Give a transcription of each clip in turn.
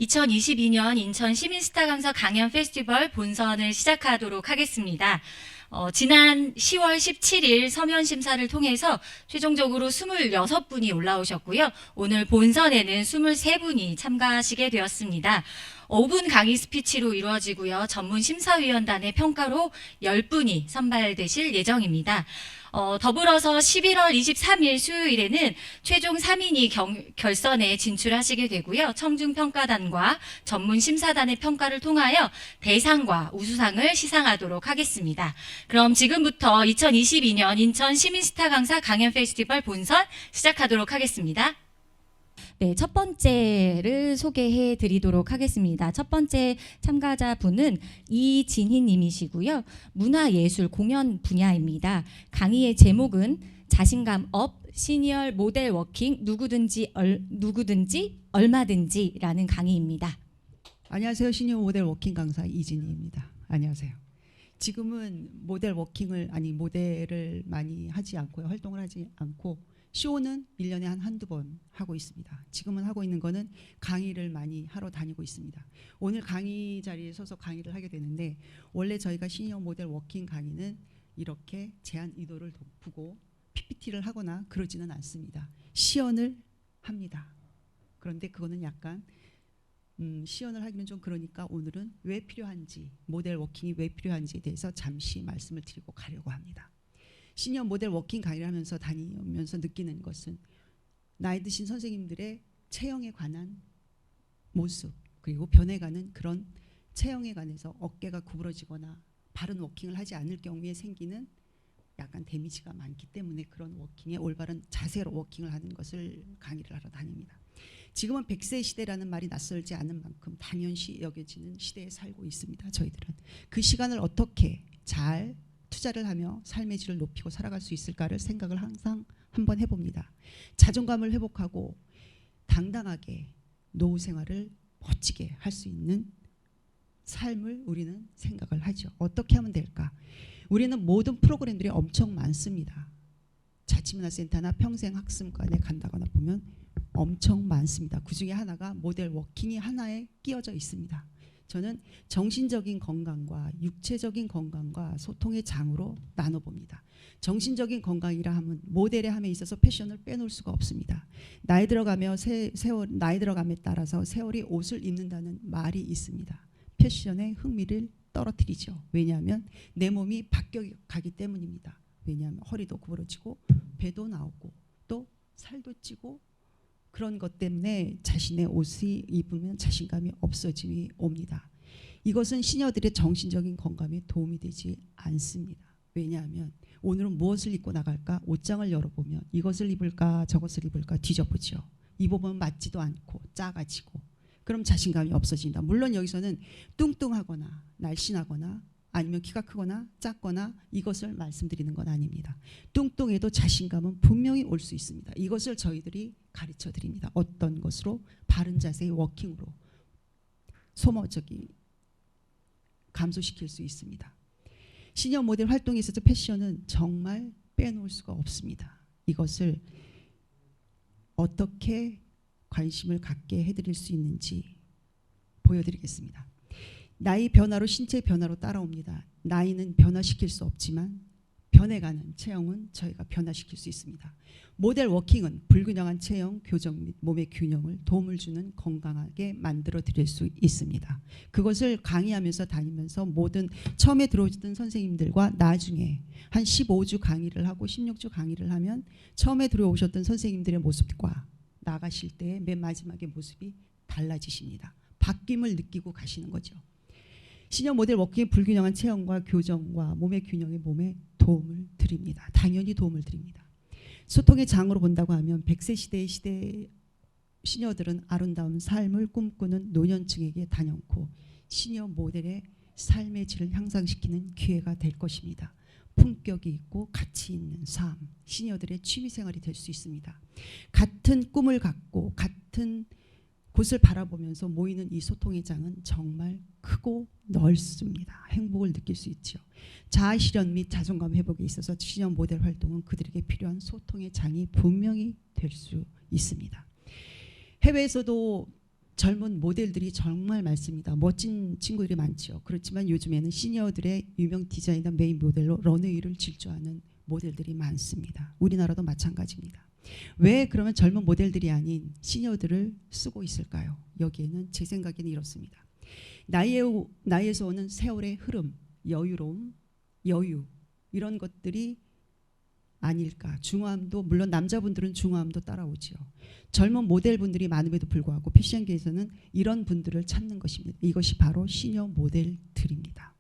2022년 인천 시민스타 강사 강연 페스티벌 본선을 시작하도록 하겠습니다. 지난 10월 17일 서면 심사를 통해서 최종적으로 26분이 올라오셨고요. 오늘 본선에는 23분이 참가하시게 되었습니다. 5분 강의 스피치로 이루어지고요. 전문 심사위원단의 평가로 10분이 선발되실 예정입니다. 더불어서 11월 23일 수요일에는 최종 3인이 결선에 진출하시게 되고요. 청중평가단과 전문심사단의 평가를 통하여 대상과 우수상을 시상하도록 하겠습니다. 그럼 지금부터 2022년 인천 시민스타 강사 강연 페스티벌 본선 시작하도록 하겠습니다. 네, 첫 번째를 소개해 드리도록 하겠습니다. 첫 번째 참가자분은 이진희 님이시고요. 문화예술 공연 분야입니다. 강의의 제목은 자신감 업 시니어 모델 워킹 누구든지 얼마든지라는 강의입니다. 안녕하세요. 시니어 모델 워킹 강사 이진희입니다. 안녕하세요. 지금은 모델을 많이 하지 않고요. 활동을 하지 않고 쇼는 1년에 한두 번 하고 있습니다. 지금은 하고 있는 거는 강의를 많이 하러 다니고 있습니다. 오늘 강의 자리에 서서 강의를 하게 되는데, 원래 저희가 시니어 모델 워킹 강의는 이렇게 제안 의도를 보고 PPT를 하거나 그러지는 않습니다. 시연을 합니다. 그런데 그거는 약간 시연을 하기는 좀 그러니까 오늘은 왜 필요한지, 모델 워킹이 왜 필요한지에 대해서 잠시 말씀을 드리고 가려고 합니다. 시니어 모델 워킹 강의를 하면서 다니면서 느끼는 것은 나이 드신 선생님들의 체형에 관한 모습, 그리고 변해가는 그런 체형에 관해서 어깨가 구부러지거나 바른 워킹을 하지 않을 경우에 생기는 약간 데미지가 많기 때문에 그런 워킹에 올바른 자세로 워킹을 하는 것을 강의를 하러 다닙니다. 지금은 100세 시대라는 말이 낯설지 않은 만큼 당연시 여겨지는 시대에 살고 있습니다. 저희들은 그 시간을 어떻게 잘 투자를 하며 삶의 질을 높이고 살아갈 수 있을까를 생각을 항상 한번 해봅니다. 자존감을 회복하고 당당하게 노후 생활을 멋지게 할 수 있는 삶을 우리는 생각을 하죠. 어떻게 하면 될까? 우리는 모든 프로그램들이 엄청 많습니다. 자치문화센터나 평생학습관에 간다거나 보면 엄청 많습니다. 그 중에 하나가 모델 워킹이 하나에 끼어져 있습니다. 저는 정신적인 건강과 육체적인 건강과 소통의 장으로 나눠봅니다. 정신적인 건강이라 하면 모델의 함에 있어서 패션을 빼놓을 수가 없습니다. 나이 들어가며 나이 들어감에 따라서 세월이 옷을 입는다는 말이 있습니다. 패션의 흥미를 떨어뜨리죠. 왜냐하면 내 몸이 바뀌어가기 때문입니다. 왜냐하면 허리도 구부러지고 배도 나오고 또 살도 찌고 그런 것 때문에 자신의 옷이 입으면 자신감이 없어짐이 옵니다. 이것은 시니어들의 정신적인 건강에 도움이 되지 않습니다. 왜냐하면 오늘은 무엇을 입고 나갈까? 옷장을 열어보면 이것을 입을까 저것을 입을까 뒤져보죠. 입어보면 맞지도 않고 작아지고 그럼 자신감이 없어진다. 물론 여기서는 뚱뚱하거나 날씬하거나 아니면 키가 크거나 작거나 이것을 말씀드리는 건 아닙니다. 뚱뚱해도 자신감은 분명히 올 수 있습니다. 이것을 저희들이 가르쳐 드립니다. 어떤 것으로? 바른 자세의 워킹으로 소모적이 감소시킬 수 있습니다. 시니어 모델 활동에 있어서 패션은 정말 빼놓을 수가 없습니다. 이것을 어떻게 관심을 갖게 해드릴 수 있는지 보여드리겠습니다. 나이 변화로 신체 변화로 따라옵니다. 나이는 변화시킬 수 없지만 변해가는 체형은 저희가 변화시킬 수 있습니다. 모델 워킹은 불균형한 체형, 교정 및 몸의 균형을 도움을 주는 건강하게 만들어 드릴 수 있습니다. 그것을 강의하면서 다니면서 모든 처음에 들어오셨던 선생님들과 나중에 한 15주 강의를 하고 16주 강의를 하면 처음에 들어오셨던 선생님들의 모습과 나가실 때 맨 마지막의 모습이 달라지십니다. 바뀜을 느끼고 가시는 거죠. 시니어 모델 워킹의 불균형한 체형과 교정과 몸의 균형에 몸에 도움을 드립니다. 당연히 도움을 드립니다. 소통의 장으로 본다고 하면 100세 시대의 시니어들은 아름다운 삶을 꿈꾸는 노년층에게 단연코 시니어 모델의 삶의 질을 향상시키는 기회가 될 것입니다. 품격이 있고 가치 있는 삶, 시니어들의 취미생활이 될 수 있습니다. 같은 꿈을 갖고 같은 곳을 바라보면서 모이는 이 소통의 장은 정말 크고 넓습니다. 행복을 느낄 수 있죠. 자아 실현 및 자존감 회복에 있어서 시니어 모델 활동은 그들에게 필요한 소통의 장이 분명히 될 수 있습니다. 해외에서도 젊은 모델들이 정말 많습니다. 멋진 친구들이 많죠. 그렇지만 요즘에는 시니어들의 유명 디자이너 메인 모델로 런웨이를 질주하는 모델들이 많습니다. 우리나라도 마찬가지입니다. 왜 그러면 젊은 모델들이 아닌 시니어들을 쓰고 있을까요? 여기에는 제 생각에는 이렇습니다. 나이에서 오는 세월의 흐름, 여유로움, 여유 이런 것들이 아닐까. 중후함도 물론 남자분들은 중후함도 따라오죠. 젊은 모델분들이 많음에도 불구하고 패션계에서는 이런 분들을 찾는 것입니다. 이것이 바로 시니어 모델들입니다.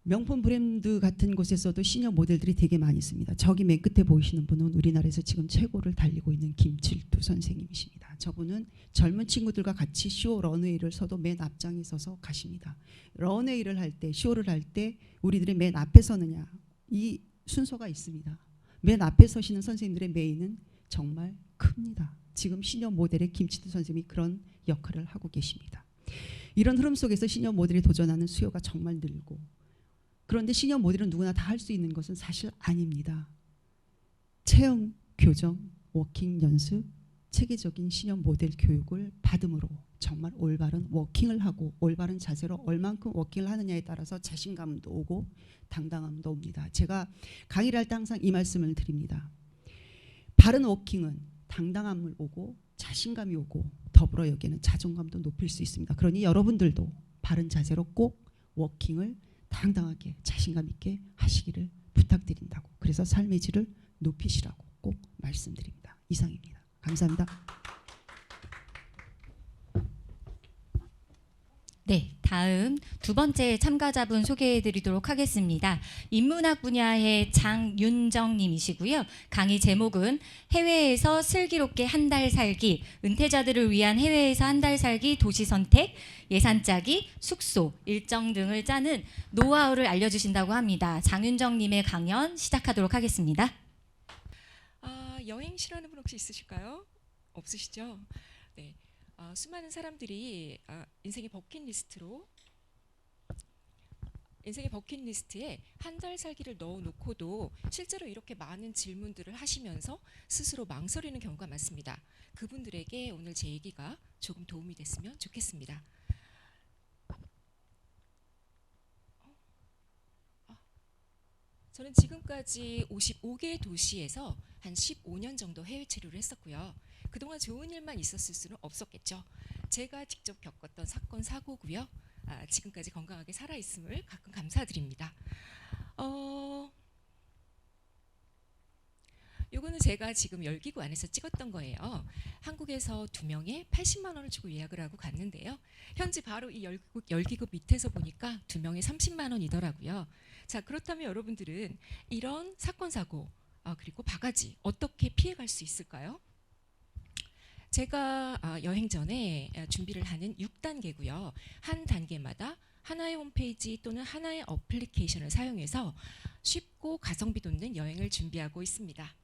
명품 브랜드 같은 곳에서도 시니어 모델들이 되게 많이 있습니다. 저기 맨 끝에 보이시는 분은 우리나라에서 지금 최고를 달리고 있는 김칠두 선생님이십니다. 저분은 젊은 친구들과 같이 쇼 런웨이를 서도 맨 앞장에 서서 가십니다. 런웨이를 할 때, 쇼를 할 때 우리들이 맨 앞에 서느냐 이 순서가 있습니다. 맨 앞에 서시는 선생님들의 메인은 정말 큽니다. 지금 시니어 모델의 김칠두 선생님이 그런 역할을 하고 계십니다. 이런 흐름 속에서 시니어 모델이 도전하는 수요가 정말 늘고, 그런데 시니어 모델은 누구나 다 할 수 있는 것은 사실 아닙니다. 체형, 교정, 워킹 연습, 체계적인 시니어 모델 교육을 받음으로 정말 올바른 워킹을 하고 올바른 자세로 얼만큼 워킹을 하느냐에 따라서 자신감도 오고 당당함도 옵니다. 제가 강의를 할 때 항상 이 말씀을 드립니다. 바른 워킹은 당당함을 오고 자신감이 오고 더불어 여기에는 자존감도 높일 수 있습니다. 그러니 여러분들도 바른 자세로 꼭 워킹을 당당하게 자신감 있게 하시기를 부탁드린다고, 그래서 삶의 질을 높이시라고 꼭 말씀드립니다. 이상입니다. 감사합니다. 네, 다음 두 번째 참가자분 소개해드리도록 하겠습니다. 인문학 분야의 장윤정 님이시고요. 강의 제목은 해외에서 슬기롭게 한 달 살기, 은퇴자들을 위한 해외에서 한 달 살기 도시 선택, 예산 짜기, 숙소, 일정 등을 짜는 노하우를 알려주신다고 합니다. 장윤정 님의 강연 시작하도록 하겠습니다. 여행 싫어하는 분 혹시 있으실까요? 없으시죠? 네. 수많은 사람들이 인생의 버킷리스트에 한 달 살기를 넣어놓고도 실제로 이렇게 많은 질문들을 하시면서 스스로 망설이는 경우가 많습니다. 그분들에게 오늘 제 얘기가 조금 도움이 됐으면 좋겠습니다. 저는 지금까지 55개의 도시에서 한 15년 정도 해외 체류를 했었고요. 그동안 좋은 일만 있었을 수는 없었겠죠. 제가 직접 겪었던 사건 사고고요. 지금까지 건강하게 살아있음을 가끔 감사드립니다. 요거는 제가 지금 열기구 안에서 찍었던 거예요. 한국에서 2명에 80만 원을 주고 예약을 하고 갔는데요. 현재 바로 이 열기구 밑에서 보니까 2명에 30만 원이더라고요. 자, 그렇다면 여러분들은 이런 사건 사고 그리고 바가지 어떻게 피해갈 수 있을까요? 제가 여행 전에 준비를 하는 6단계고요. 한 단계마다 하나의 홈페이지 또는 하나의 어플리케이션을 사용해서 쉽고 가성비 돋는 여행을 준비하고 있습니다.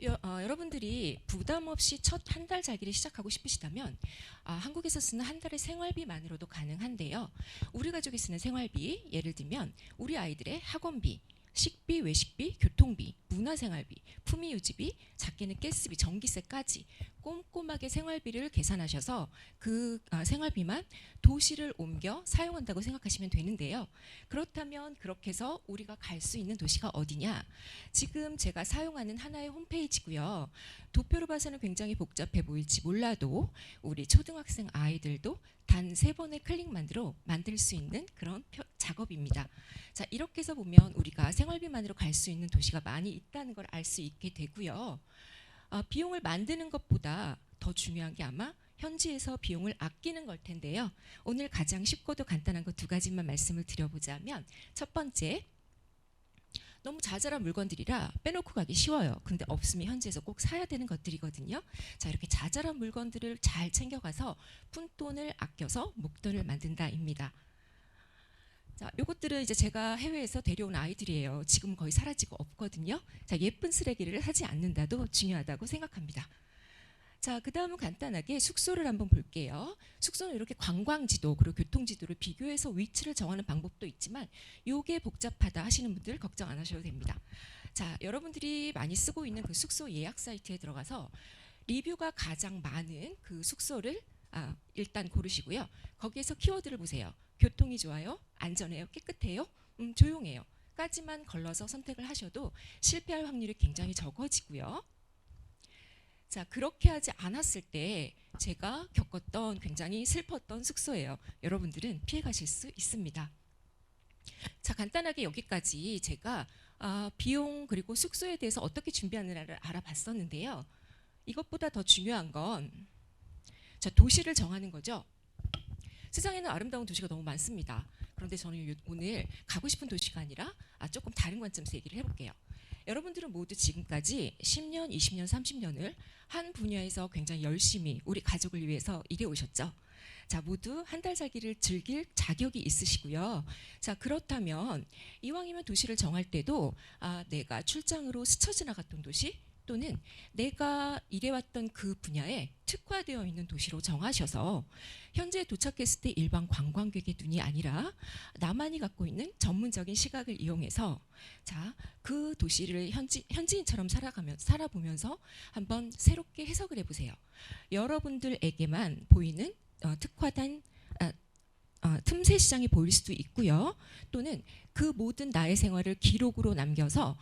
여러분들이 부담 없이 첫 한 달 살기를 시작하고 싶으시다면 한국에서 쓰는 한 달의 생활비만으로도 가능한데요. 우리 가족이 쓰는 생활비, 예를 들면 우리 아이들의 학원비, 식비, 외식비, 교통비, 문화생활비, 품위유지비, 작게는 가스비, 전기세까지 꼼꼼하게 생활비를 계산하셔서 그 생활비만 도시를 옮겨 사용한다고 생각하시면 되는데요. 그렇다면 그렇게 해서 우리가 갈 수 있는 도시가 어디냐? 지금 제가 사용하는 하나의 홈페이지고요. 도표로 봐서는 굉장히 복잡해 보일지 몰라도 우리 초등학생 아이들도 단 3번의 클릭만으로 만들 수 있는 그런 작업입니다. 자, 이렇게 해서 보면 우리가 생활비만으로 갈 수 있는 도시가 많이 있다는 걸 알 수 있게 되고요. 비용을 만드는 것보다 더 중요한 게 아마 현지에서 비용을 아끼는 걸 텐데요. 오늘 가장 쉽고도 간단한 것 2가지만 말씀을 드려보자면, 첫 번째, 너무 자잘한 물건들이라 빼놓고 가기 쉬워요. 근데 없으면 현지에서 꼭 사야 되는 것들이거든요. 자, 이렇게 자잘한 물건들을 잘 챙겨가서 푼돈을 아껴서 목돈을 만든다입니다. 자, 요것들은 이제 제가 해외에서 데려온 아이들이에요. 지금 거의 사라지고 없거든요. 자, 예쁜 쓰레기를 하지 않는다도 중요하다고 생각합니다. 자, 그 다음은 간단하게 숙소를 한번 볼게요. 숙소는 이렇게 관광지도 그리고 교통지도를 비교해서 위치를 정하는 방법도 있지만 요게 복잡하다 하시는 분들 걱정 안 하셔도 됩니다. 자, 여러분들이 많이 쓰고 있는 그 숙소 예약 사이트에 들어가서 리뷰가 가장 많은 그 숙소를 일단 고르시고요. 거기에서 키워드를 보세요. 교통이 좋아요? 안전해요? 깨끗해요? 조용해요? 까지만 걸러서 선택을 하셔도 실패할 확률이 굉장히 적어지고요. 자, 그렇게 하지 않았을 때 제가 겪었던 굉장히 슬펐던 숙소예요. 여러분들은 피해 가실 수 있습니다. 자, 간단하게 여기까지 제가 비용 그리고 숙소에 대해서 어떻게 준비하느냐를 알아봤었는데요. 이것보다 더 중요한 건 도시를 정하는 거죠. 세상에는 아름다운 도시가 너무 많습니다. 그런데 저는 오늘 가고 싶은 도시가 아니라 조금 다른 관점에서 얘기를 해볼게요. 여러분들은 모두 지금까지 10년, 20년, 30년을 한 분야에서 굉장히 열심히 우리 가족을 위해서 일해 오셨죠. 자, 모두 한 달 살기를 즐길 자격이 있으시고요. 자, 그렇다면 이왕이면 도시를 정할 때도 내가 출장으로 스쳐 지나갔던 도시 또는 내가 일해왔던 그 분야에 특화되어 있는 도시로 정하셔서 현재 도착했을 때 일반 관광객의 눈이 아니라 나만이 갖고 있는 전문적인 시각을 이용해서 자, 그 도시를 현지인처럼 살아보면서 한번 새롭게 해석을 해보세요. 여러분들에게만 보이는 특화된 틈새 시장이 보일 수도 있고요. 또는 그 모든 나의 생활을 기록으로 남겨서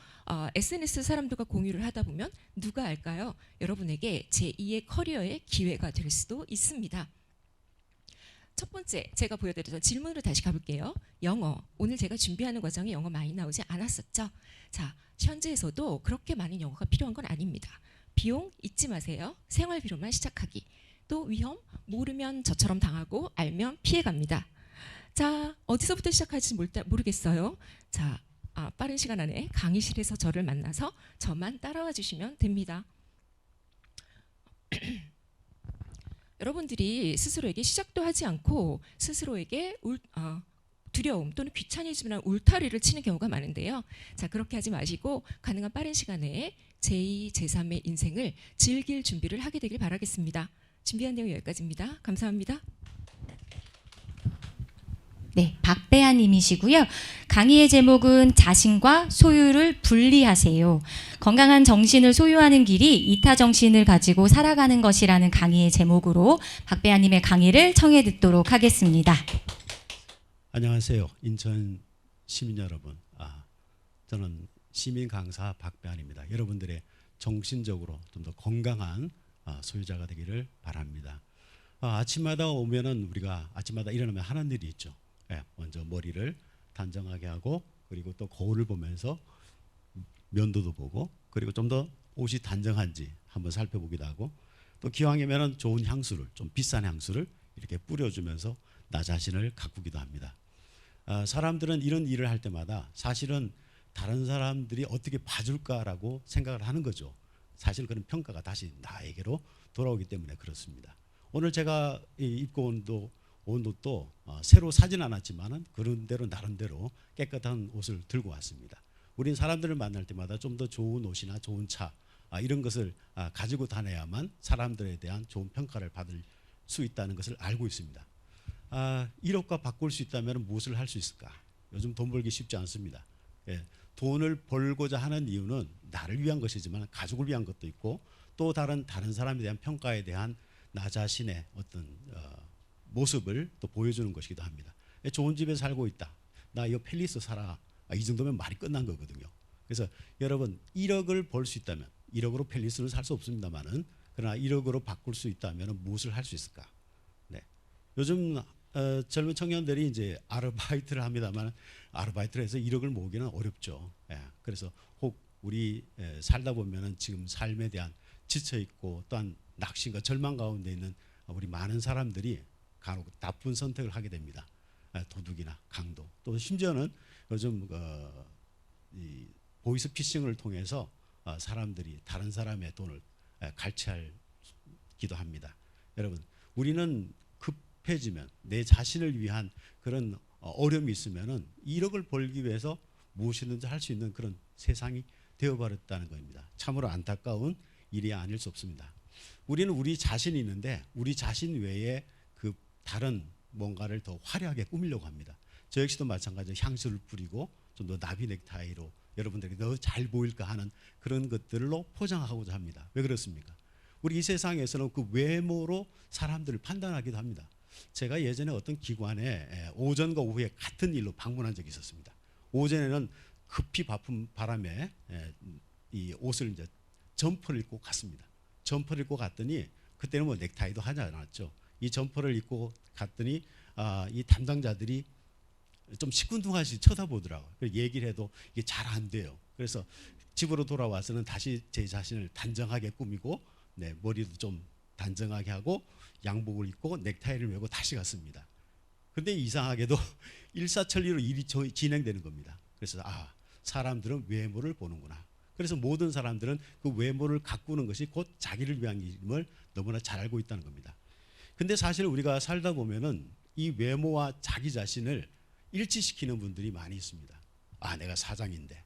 SNS 사람들과 공유를 하다 보면 누가 알까요? 여러분에게 제2의 커리어의 기회가 될 수도 있습니다. 첫 번째 제가 보여드렸던 질문으로 다시 가볼게요. 영어. 오늘 제가 준비하는 과정에 영어 많이 나오지 않았었죠? 자, 현지에서도 그렇게 많은 영어가 필요한 건 아닙니다. 비용 잊지 마세요. 생활비로만 시작하기. 또 위험, 모르면 저처럼 당하고 알면 피해갑니다. 자, 어디서부터 시작할지 모르겠어요. 자, 빠른 시간 안에 강의실에서 저를 만나서 저만 따라와 주시면 됩니다. 여러분들이 스스로에게 시작도 하지 않고 스스로에게 두려움 또는 귀차니즘이나 울타리를 치는 경우가 많은데요. 자, 그렇게 하지 마시고 가능한 빠른 시간에 제2, 제3의 인생을 즐길 준비를 하게 되길 바라겠습니다. 준비한 내용 여기까지입니다. 감사합니다. 네, 박배아 님이시고요. 강의의 제목은 자신과 소유를 분리하세요. 건강한 정신을 소유하는 길이 이타 정신을 가지고 살아가는 것이라는 강의의 제목으로 박배아 님의 강의를 청해 듣도록 하겠습니다. 안녕하세요. 인천 시민 여러분. 저는 시민 강사 박배안입니다. 여러분들의 정신적으로 좀 더 건강한 소유자가 되기를 바랍니다. 아침마다 오면은 우리가 아침마다 일어나면 하는 일이 있죠. 먼저 머리를 단정하게 하고 그리고 또 거울을 보면서 면도도 보고 그리고 좀 더 옷이 단정한지 한번 살펴보기도 하고 또 기왕이면은 좋은 향수를 좀 비싼 향수를 이렇게 뿌려주면서 나 자신을 가꾸기도 합니다. 사람들은 이런 일을 할 때마다 사실은 다른 사람들이 어떻게 봐줄까라고 생각을 하는 거죠. 사실 그런 평가가 다시 나에게로 돌아오기 때문에 그렇습니다. 오늘 제가 입고 온 옷도 새로 사진 않았지만은 그런대로 나름대로 깨끗한 옷을 들고 왔습니다. 우린 사람들을 만날 때마다 좀 더 좋은 옷이나 좋은 차 이런 것을 가지고 다녀야만 사람들에 대한 좋은 평가를 받을 수 있다는 것을 알고 있습니다. 1억과 바꿀 수 있다면 무엇을 할 수 있을까? 요즘 돈 벌기 쉽지 않습니다. 돈을 벌고자 하는 이유는 나를 위한 것이지만 가족을 위한 것도 있고 또 다른 사람에 대한 평가에 대한 나 자신의 어떤 모습을 또 보여주는 것이기도 합니다. 좋은 집에 살고 있다. 나 이거 팰리스 살아. 이 정도면 말이 끝난 거거든요. 그래서 여러분 1억을 벌 수 있다면 1억으로 팰리스를 살 수 없습니다만은 그러나 1억으로 바꿀 수 있다면 무엇을 할 수 있을까? 네. 요즘 젊은 청년들이 이제 아르바이트를 합니다만 아르바이트를 해서 1억을 모으기는 어렵죠. 그래서 혹 우리 살다 보면은 지금 삶에 대한 지쳐 있고 또한 낙심과 절망 가운데 있는 우리 많은 사람들이 간혹 나쁜 선택을 하게 됩니다. 도둑이나 강도 또 심지어는 요즘 이 보이스피싱을 통해서 사람들이 다른 사람의 돈을 갈취하기도 합니다. 여러분 우리는 급해지면 내 자신을 위한 그런 어려움이 있으면은 1억을 벌기 위해서 무엇이든지 할 수 있는 그런 세상이 되어버렸다는 겁니다. 참으로 안타까운 일이 아닐 수 없습니다. 우리는 우리 자신이 있는데 우리 자신 외에 그 다른 뭔가를 더 화려하게 꾸미려고 합니다. 저 역시도 마찬가지로 향수를 뿌리고 좀 더 나비 넥타이로 여러분들에게 더 잘 보일까 하는 그런 것들로 포장하고자 합니다. 왜 그렇습니까? 우리 이 세상에서는 그 외모로 사람들을 판단하기도 합니다. 제가 예전에 어떤 기관에 오전과 오후에 같은 일로 방문한 적이 있었습니다. 오전에는 급히 바쁜 바람에 이 옷을 이제 점퍼를 입고 갔습니다. 점퍼를 입고 갔더니 그때는 뭐 넥타이도 하지 않았죠. 이 점퍼를 입고 갔더니 이 담당자들이 좀 시큰둥하시 쳐다보더라고요. 얘기를 해도 이게 잘 안 돼요. 그래서 집으로 돌아와서는 다시 제 자신을 단정하게 꾸미고 머리도 좀 단정하게 하고 양복을 입고 넥타이를 메고 다시 갔습니다. 그런데 이상하게도 일사천리로 일이 진행되는 겁니다. 그래서 사람들은 외모를 보는구나. 그래서 모든 사람들은 그 외모를 가꾸는 것이 곧 자기를 위한 일임을 너무나 잘 알고 있다는 겁니다. 근데 사실 우리가 살다 보면은 이 외모와 자기 자신을 일치시키는 분들이 많이 있습니다. 내가 사장인데.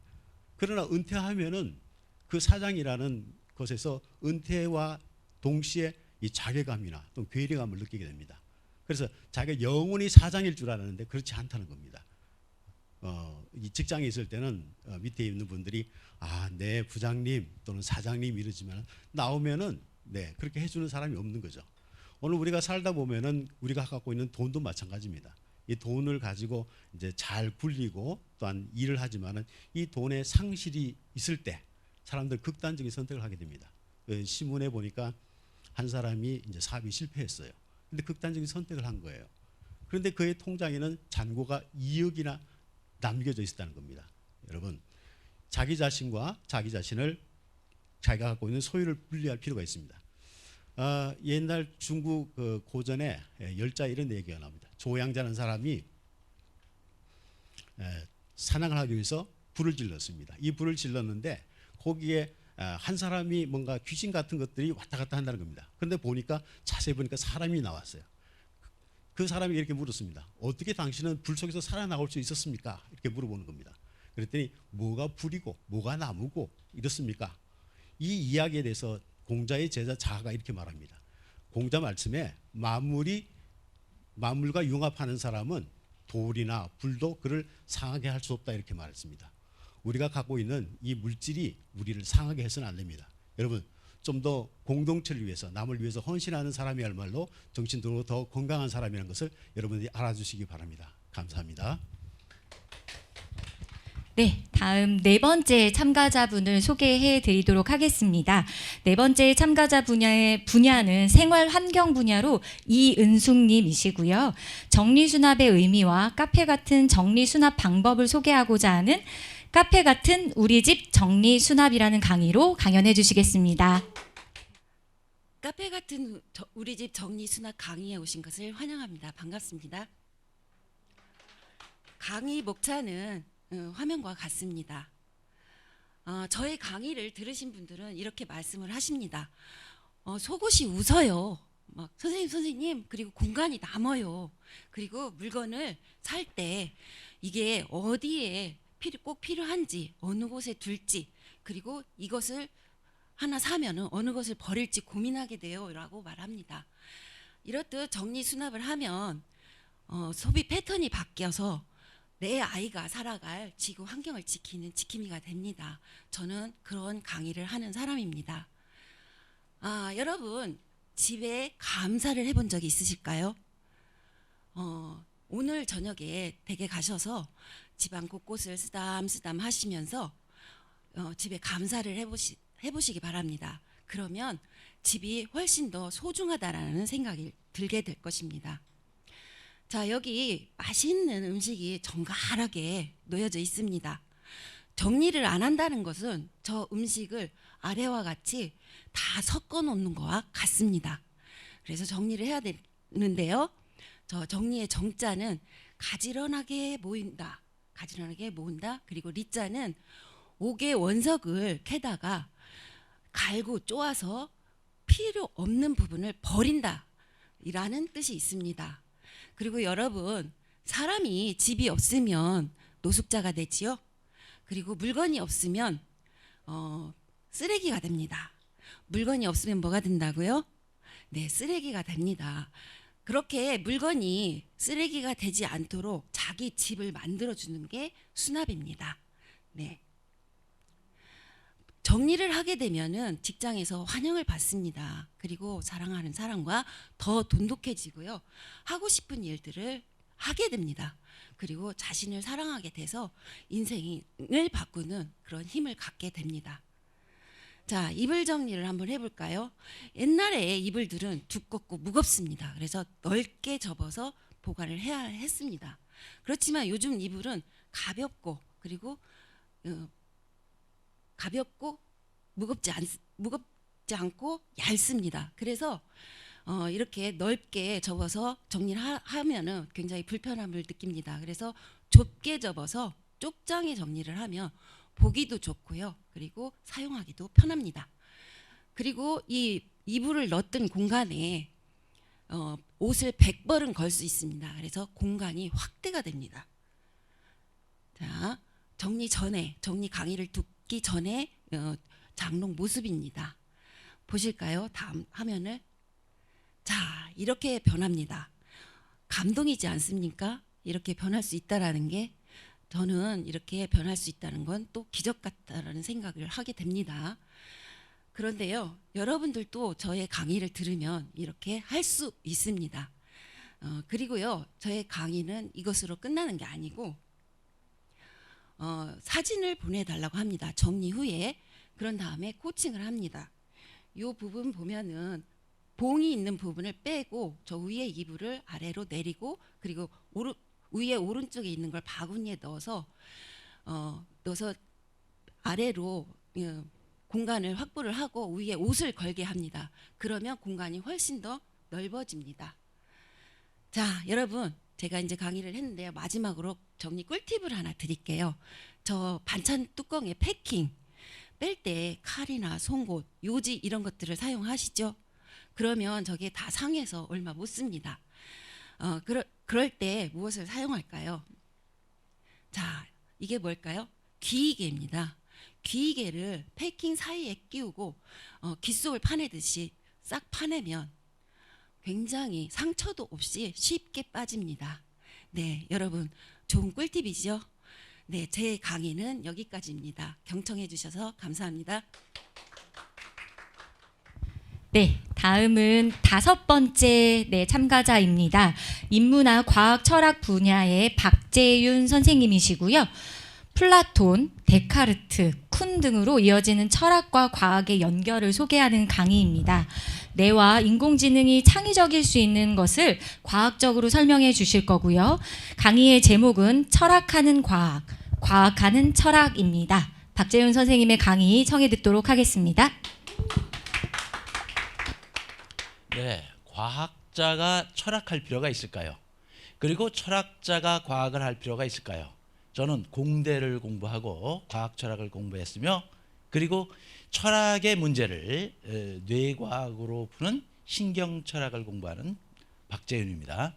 그러나 은퇴하면은 그 사장이라는 것에서 은퇴와 동시에 이 자괴감이나 또 괴리감을 느끼게 됩니다. 그래서 자기가 영원히 사장일 줄 알았는데 그렇지 않다는 겁니다. 이 직장에 있을 때는 밑에 있는 분들이 네 부장님 또는 사장님 이러지만 나오면은 그렇게 해주는 사람이 없는 거죠. 오늘 우리가 살다 보면은 우리가 갖고 있는 돈도 마찬가지입니다. 이 돈을 가지고 이제 잘 굴리고 또한 일을 하지만은 이 돈의 상실이 있을 때 사람들 극단적인 선택을 하게 됩니다. 신문에 보니까 한 사람이 이제 사업이 실패했어요. 근데 극단적인 선택을 한 거예요. 그런데 그의 통장에는 잔고가 2억이나 남겨져 있었다는 겁니다. 여러분, 자기 자신과 자기 자신을 자기가 갖고 있는 소유를 분리할 필요가 있습니다. 옛날 중국 고전에 열자 이런 얘기가 나옵니다. 조양자라는 사람이 사냥을 하기 위해서 불을 질렀습니다. 이 불을 질렀는데 거기에 한 사람이 뭔가 귀신 같은 것들이 왔다 갔다 한다는 겁니다. 그런데 보니까 자세히 보니까 사람이 나왔어요. 그 사람이 이렇게 물었습니다. 어떻게 당신은 불 속에서 살아나올 수 있었습니까? 이렇게 물어보는 겁니다. 그랬더니 뭐가 불이고 뭐가 나무고 이렇습니까? 이 이야기에 대해서 공자의 제자 자하가 이렇게 말합니다. 공자 말씀에 만물과 융합하는 사람은 돌이나 불도 그를 상하게 할 수 없다 이렇게 말했습니다. 우리가 갖고 있는 이 물질이 우리를 상하게 해서는 안 됩니다. 여러분, 좀 더 공동체를 위해서 남을 위해서 헌신하는 사람이야말로 정신적으로 더 건강한 사람이라는 것을 여러분들이 알아주시기 바랍니다. 감사합니다. 네, 다음 네 번째 참가자분을 소개해 드리도록 하겠습니다. 네 번째 참가자 분야는 생활 환경 분야로 이은숙님이시고요. 정리수납의 의미와 카페 같은 정리수납 방법을 소개하고자 하는 카페 같은 우리 집 정리수납이라는 강의로 강연해 주시겠습니다. 카페 같은 우리 집 정리수납 강의에 오신 것을 환영합니다. 반갑습니다. 강의 목차는 화면과 같습니다. 저의 강의를 들으신 분들은 이렇게 말씀을 하십니다. 속옷이 웃어요. 막 선생님 그리고 공간이 남아요. 그리고 물건을 살 때 이게 어디에 꼭 필요한지 어느 곳에 둘지 그리고 이것을 하나 사면은 어느 것을 버릴지 고민하게 돼요 라고 말합니다. 이렇듯 정리수납을 하면 소비 패턴이 바뀌어서 내 아이가 살아갈 지구 환경을 지키는 지킴이가 됩니다. 저는 그런 강의를 하는 사람입니다. 여러분 집에 감사를 해본 적이 있으실까요? 오늘 저녁에 댁에 가셔서 집안 곳곳을 쓰담쓰담 하시면서 집에 감사를 해보시기 바랍니다. 그러면 집이 훨씬 더 소중하다라는 생각이 들게 될 것입니다. 자, 여기 맛있는 음식이 정갈하게 놓여져 있습니다. 정리를 안 한다는 것은 저 음식을 아래와 같이 다 섞어 놓는 것과 같습니다. 그래서 정리를 해야 되는데요. 저 정리의 정자는 가지런하게 모인다. 가지런하게 모은다. 그리고 리자는 옥의 원석을 캐다가 갈고 쪼아서 필요 없는 부분을 버린다. 이라는 뜻이 있습니다. 그리고 여러분, 사람이 집이 없으면 노숙자가 되지요. 그리고 물건이 없으면 쓰레기가 됩니다. 물건이 없으면 뭐가 된다고요? 네, 쓰레기가 됩니다. 그렇게 물건이 쓰레기가 되지 않도록 자기 집을 만들어주는 게 수납입니다. 네. 정리를 하게 되면은 직장에서 환영을 받습니다. 그리고 사랑하는 사람과 더 돈독해지고요. 하고 싶은 일들을 하게 됩니다. 그리고 자신을 사랑하게 돼서 인생을 바꾸는 그런 힘을 갖게 됩니다. 자, 이불 정리를 한번 해볼까요? 옛날에 이불들은 두껍고 무겁습니다. 그래서 넓게 접어서 보관을 해야 했습니다. 그렇지만 요즘 이불은 가볍고 그리고 무겁지 않고 얇습니다. 그래서 이렇게 넓게 접어서 정리를 하면은 굉장히 불편함을 느낍니다. 그래서 좁게 접어서 쪽장에 정리를 하면 보기도 좋고요. 그리고 사용하기도 편합니다. 그리고 이 이불을 넣었던 공간에 옷을 100벌은 걸 수 있습니다. 그래서 공간이 확대가 됩니다. 자, 정리 강의를 듣기 전에 장롱 모습입니다. 보실까요? 다음 화면을. 자, 이렇게 변합니다. 감동이지 않습니까? 이렇게 변할 수 있다라는 게 저는 이렇게 변할 수 있다는 건 또 기적 같다라는 생각을 하게 됩니다. 그런데요, 여러분들도 저의 강의를 들으면 이렇게 할 수 있습니다. 그리고요, 저의 강의는 이것으로 끝나는 게 아니고 사진을 보내달라고 합니다. 정리 후에. 그런 다음에 코칭을 합니다. 이 부분 보면은 봉이 있는 부분을 빼고 저 위에 이불을 아래로 내리고 그리고 위에 오른쪽에 있는 걸 바구니에 넣어서 아래로 공간을 확보를 하고 위에 옷을 걸게 합니다. 그러면 공간이 훨씬 더 넓어집니다. 자, 여러분, 제가 이제 강의를 했는데요. 마지막으로 정리 꿀팁을 하나 드릴게요. 저 반찬 뚜껑의 패킹 뺄 때 칼이나 송곳, 요지 이런 것들을 사용하시죠? 그러면 저게 다 상해서 얼마 못 씁니다. 그럴 때 무엇을 사용할까요? 자, 이게 뭘까요? 귀이개입니다. 귀이개를 패킹 사이에 끼우고 귓속을 파내듯이 싹 파내면 굉장히 상처도 없이 쉽게 빠집니다. 네, 여러분 좋은 꿀팁이죠? 네, 제 강의는 여기까지입니다. 경청해 주셔서 감사합니다. 네, 다음은 5번째 참가자입니다. 인문학, 과학, 철학 분야의 박재윤 선생님이시고요. 플라톤, 데카르트, 쿤 등으로 이어지는 철학과 과학의 연결을 소개하는 강의입니다. 뇌와 인공지능이 창의적일 수 있는 것을 과학적으로 설명해 주실 거고요. 강의의 제목은 철학하는 과학, 과학하는 철학입니다. 박재윤 선생님의 강의 청해 듣도록 하겠습니다. 네, 과학자가 철학할 필요가 있을까요? 그리고 철학자가 과학을 할 필요가 있을까요? 저는 공대를 공부하고 과학 철학을 공부했으며 그리고 철학의 문제를 뇌과학으로 푸는 신경 철학을 공부하는 박재윤입니다.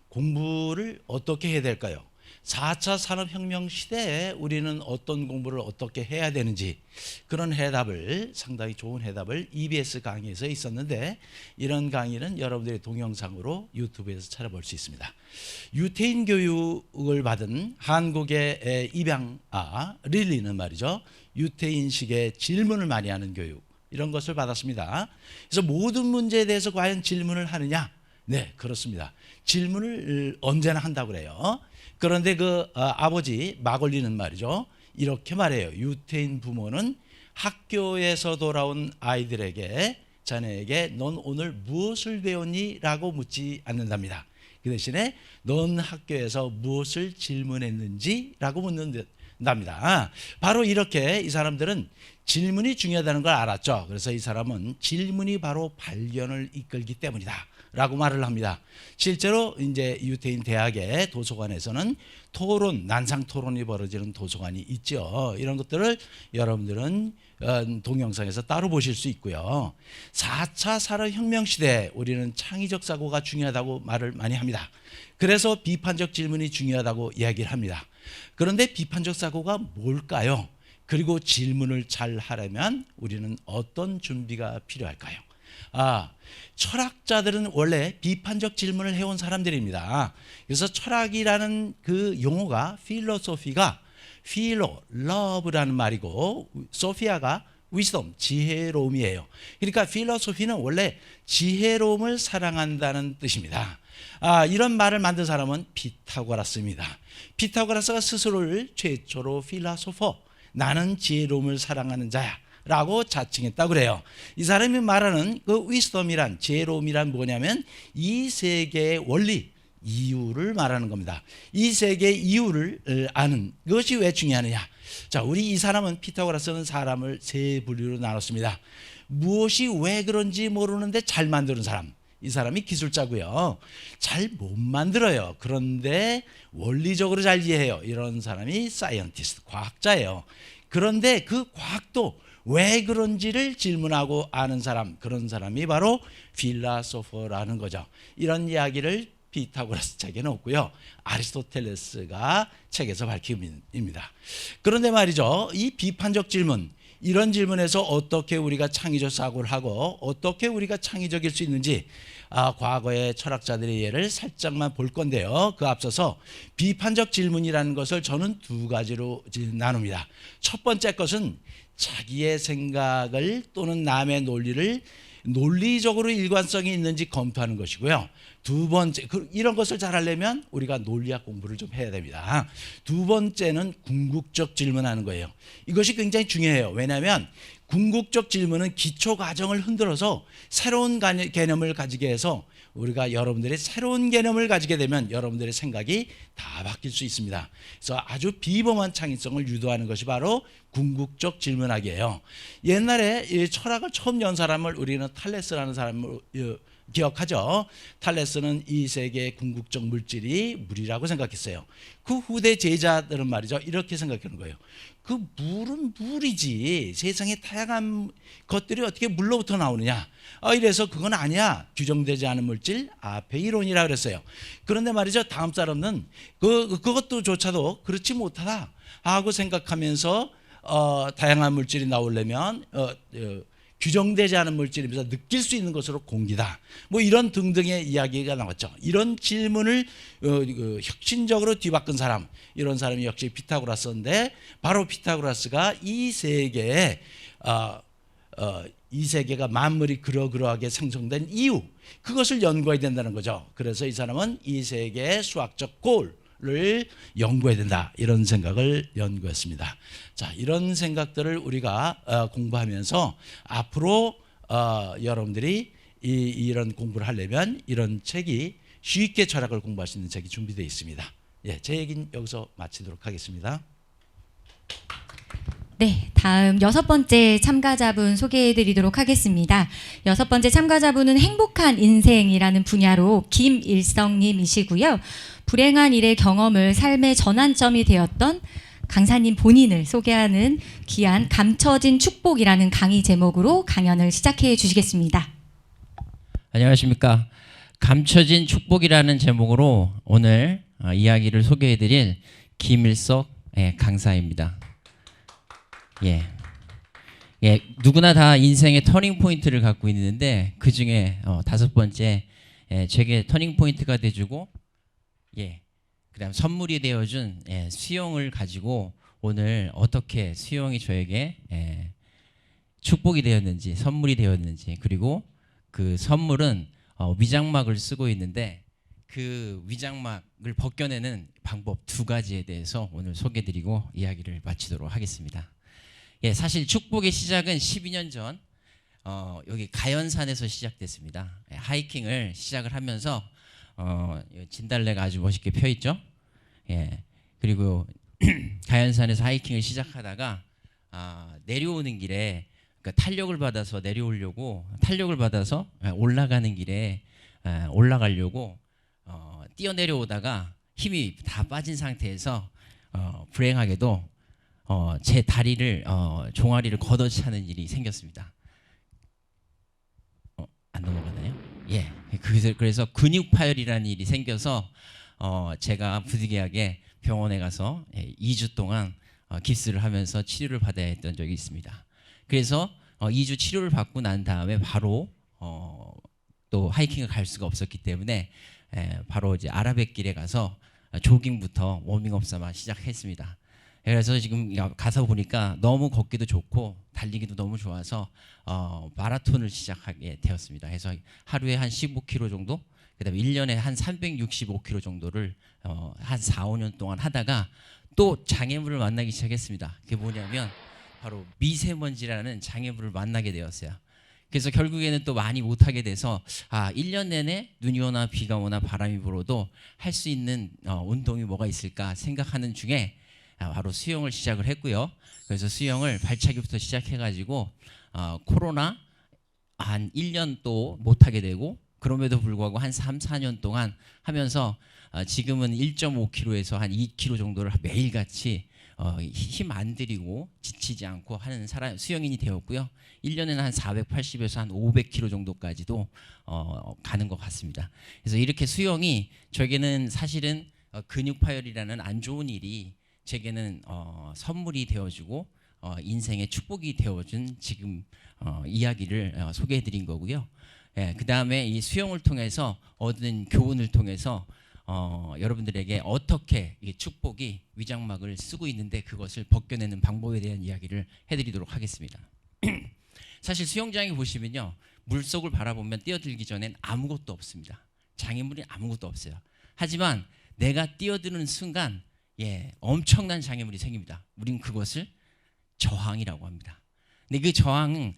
공부를 어떻게 해야 될까요? 4차 산업혁명 시대에 우리는 어떤 공부를 어떻게 해야 되는지 그런 해답을 상당히 좋은 해답을 EBS 강의에서 있었는데 이런 강의는 여러분들이 동영상으로 유튜브에서 찾아볼 수 있습니다. 유태인 교육을 받은 한국의 릴리는 말이죠. 유태인식의 질문을 많이 하는 교육 이런 것을 받았습니다. 그래서 모든 문제에 대해서 과연 질문을 하느냐? 네, 그렇습니다. 질문을 언제나 한다고 그래요. 그런데 아버지 마골리는 말이죠. 이렇게 말해요. 유태인 부모는 학교에서 돌아온 아이들에게 자네에게 넌 오늘 무엇을 배웠니? 라고 묻지 않는답니다. 그 대신에 넌 학교에서 무엇을 질문했는지? 라고 묻는답니다. 바로 이렇게 이 사람들은 질문이 중요하다는 걸 알았죠. 그래서 이 사람은 질문이 바로 발견을 이끌기 때문이다. 라고 말을 합니다. 실제로 이제 유태인 대학의 도서관에서는 난상 토론이 벌어지는 도서관이 있죠. 이런 것들을 여러분들은 동영상에서 따로 보실 수 있고요. 4차 산업혁명 시대에 우리는 창의적 사고가 중요하다고 말을 많이 합니다. 그래서 비판적 질문이 중요하다고 이야기를 합니다. 그런데 비판적 사고가 뭘까요? 그리고 질문을 잘 하려면 우리는 어떤 준비가 필요할까요? 철학자들은 원래 비판적 질문을 해온 사람들입니다. 그래서 철학이라는 그 용어가 필로소피가 필로, 러브라는 말이고 소피아가 wisdom, 지혜로움이에요. 그러니까 필로소피는 원래 지혜로움을 사랑한다는 뜻입니다. 이런 말을 만든 사람은 피타고라스입니다. 피타고라스가 스스로를 최초로 필라소퍼, 나는 지혜로움을 사랑하는 자야 라고 자칭했다고 그래요. 이 사람이 말하는 그 위스덤이란, 지혜로움이란 뭐냐면 이 세계의 원리, 이유를 말하는 겁니다. 이 세계의 이유를 아는 것이 왜 중요하느냐. 자, 우리 이 사람은, 피타고라스는 사람을 세 부류로 나눴습니다. 무엇이 왜 그런지 모르는데 잘 만드는 사람, 이 사람이 기술자고요. 잘 못 만들어요. 그런데 원리적으로 잘 이해해요. 이런 사람이 사이언티스트, 과학자예요. 그런데 그 과학도 왜 그런지를 질문하고 아는 사람, 그런 사람이 바로 필라소퍼라는 거죠. 이런 이야기를 피타고라스 책에는 없고요. 아리스토텔레스가 책에서 밝힙니다. 그런데 말이죠, 이 비판적 질문, 이런 질문에서 어떻게 우리가 창의적 사고를 하고 어떻게 우리가 창의적일 수 있는지 과거의 철학자들의 예를 살짝만 볼 건데요. 그 앞서서 비판적 질문이라는 것을 저는 두 가지로 나눕니다. 첫 번째 것은 자기의 생각을 또는 남의 논리를 논리적으로 일관성이 있는지 검토하는 것이고요. 두 번째, 이런 것을 잘 하려면 우리가 논리학 공부를 좀 해야 됩니다. 두 번째는 궁극적 질문하는 거예요. 이것이 굉장히 중요해요. 왜냐하면 궁극적 질문은 기초 가정을 흔들어서 새로운 개념을 가지게 해서 우리가 여러분들이 새로운 개념을 가지게 되면 여러분들의 생각이 다 바뀔 수 있습니다. 그래서 아주 비범한 창의성을 유도하는 것이 바로 궁극적 질문하기예요. 옛날에 이 철학을 처음 연 사람을 우리는 탈레스라는 사람을 기억하죠. 탈레스는 이 세계의 궁극적 물질이 물이라고 생각했어요. 그 후대 제자들은 말이죠, 이렇게 생각하는 거예요. 그 물은 물이지 세상에 다양한 것들이 어떻게 물로부터 나오느냐. 이래서 그건 아니야. 규정되지 않은 물질 아페이론이라 그랬어요. 그런데 말이죠, 다음 사람은 그것도 조차도 그렇지 못하다 하고 생각하면서 다양한 물질이 나오려면 규정되지 않은 물질이면서 느낄 수 있는 것으로 공기다. 뭐 이런 등등의 이야기가 나왔죠. 이런 질문을 혁신적으로 뒤바꾼 사람, 이런 사람이 역시 피타고라스인데, 바로 피타고라스가 이 세계에 이 세계가 만물이 그러그러하게 생성된 이유, 그것을 연구해야 된다는 거죠. 그래서 이 사람은 이 세계의 수학적 꼴을 연구해야 된다, 이런 생각을 연구했습니다. 자, 이런 생각들을 우리가 공부하면서 앞으로 여러분들이 이런 공부를 하려면 이런 책이, 쉽게 철학을 공부할 수 있는 책이 준비되어 있습니다. 예, 제 얘기는 여기서 마치도록 하겠습니다. 네, 다음 6번째 참가자분 소개해드리도록 하겠습니다. 6번째 참가자분은 행복한 인생이라는 분야로 김일성님이시고요. 불행한 일의 경험을 삶의 전환점이 되었던 강사님 본인을 소개하는 귀한 감춰진 축복이라는 강의 제목으로 강연을 시작해 주시겠습니다. 안녕하십니까. 감춰진 축복이라는 제목으로 오늘 이야기를 소개해드릴 김일석 강사입니다. 누구나 다 인생의 터닝 포인트를 갖고 있는데 그 중에 5번째 제게 터닝 포인트가 돼주고 그다음 선물이 되어준 수영을 가지고 오늘 어떻게 수영이 저에게 축복이 되었는지, 선물이 되었는지, 그리고 그 선물은 위장막을 쓰고 있는데 그 위장막을 벗겨내는 방법 2가지에 대해서 오늘 소개드리고 이야기를 마치도록 하겠습니다. 사실 축복의 시작은 12년 전 여기 가연산에서 시작됐습니다. 하이킹을 시작을 하면서 진달래가 아주 멋있게 펴 있죠. 그리고 가연산에서 하이킹을 시작하다가 내려오는 길에, 그러니까 탄력을 받아서 내려오려고, 탄력을 받아서 올라가는 길에 올라가려고 뛰어내려오다가 힘이 다 빠진 상태에서 불행하게도 제 다리를 종아리를 걷어차는 일이 생겼습니다. 안 넘어가나요? 그래서 근육 파열이라는 일이 생겨서 제가 부득이하게 병원에 가서 2주 동안 깁스를 하면서 치료를 받아야 했던 적이 있습니다. 그래서 2주 치료를 받고 난 다음에 바로 또 하이킹을 갈 수가 없었기 때문에 바로 이제 아라뱃길에 가서 조깅부터 워밍업 삼아 시작했습니다. 그래서 지금 가서 보니까 너무 걷기도 좋고 달리기도 너무 좋아서 마라톤을 시작하게 되었습니다. 그래서 하루에 한 15km 정도, 그다음에 1년에 한 365km 정도를 한 4, 5년 동안 하다가 또 장애물을 만나기 시작했습니다. 그게 뭐냐면 바로 미세먼지라는 장애물을 만나게 되었어요. 그래서 결국에는 또 많이 못하게 돼서 1년 내내 눈이 오나 비가 오나 바람이 불어도 할 수 있는 운동이 뭐가 있을까 생각하는 중에 바로 수영을 시작을 했고요. 그래서 수영을 발차기부터 시작해가지고 코로나 한 1년 또 못하게 되고, 그럼에도 불구하고 한 3, 4년 동안 하면서 지금은 1.5kg에서 한 2kg 정도를 매일같이 힘 안 들이고 지치지 않고 하는 수영인이 되었고요. 1년에는 한 480에서 한 500kg 정도까지도 가는 것 같습니다. 그래서 이렇게 수영이 저에게는 사실은 근육 파열이라는 안 좋은 일이 제게는 선물이 되어주고 인생의 축복이 되어준 지금 이야기를 소개해드린 거고요. 그 다음에 이 수영을 통해서 얻은 교훈을 통해서 여러분들에게 어떻게 이 축복이 위장막을 쓰고 있는데 그것을 벗겨내는 방법에 대한 이야기를 해드리도록 하겠습니다. 사실 수영장에 보시면요, 물속을 바라보면 뛰어들기 전엔 아무것도 없습니다. 장애물이 아무것도 없어요. 하지만 내가 뛰어드는 순간 엄청난 장애물이 생깁니다. 우린 그것을 저항이라고 합니다. 근데 그 저항을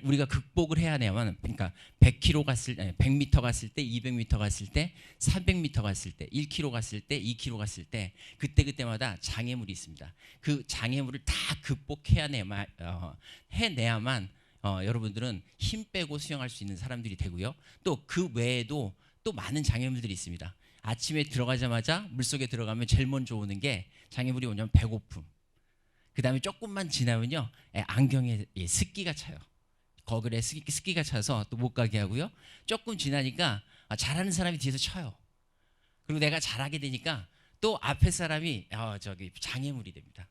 우리가 극복을 해야 되면, 그러니까 100km 갔을 때, 100m 갔을 때, 200m 갔을 때, 300m 갔을 때, 1km 갔을 때, 2km 갔을 때 그때마다 장애물이 있습니다. 그 장애물을 다 극복해야 해내야만 여러분들은 힘 빼고 수영할 수 있는 사람들이 되고요. 또 그 외에도 또 많은 장애물들이 있습니다. 아침에 들어가자마자 물속에 들어가면 제일 먼저 오는 게 장애물이 뭐냐면 배고픔. 그 다음에 조금만 지나면요, 안경에 습기가 차요. 거글에 습기가 차서 또 못 가게 하고요. 조금 지나니까 잘하는 사람이 뒤에서 쳐요. 그리고 내가 잘하게 되니까 또 앞에 사람이 장애물이 됩니다.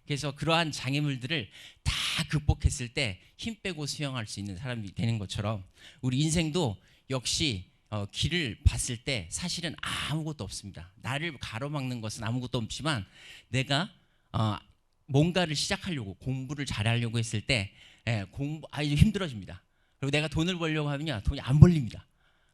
그래서 그러한 장애물들을 다 극복했을 때 힘 빼고 수영할 수 있는 사람이 되는 것처럼 우리 인생도 역시 길을 봤을 때 사실은 아무것도 없습니다. 나를 가로막는 것은 아무것도 없지만 내가 뭔가를 시작하려고, 공부를 잘하려고 했을 때 아주 힘들어집니다. 그리고 내가 돈을 벌려고 하면요, 돈이 안 벌립니다.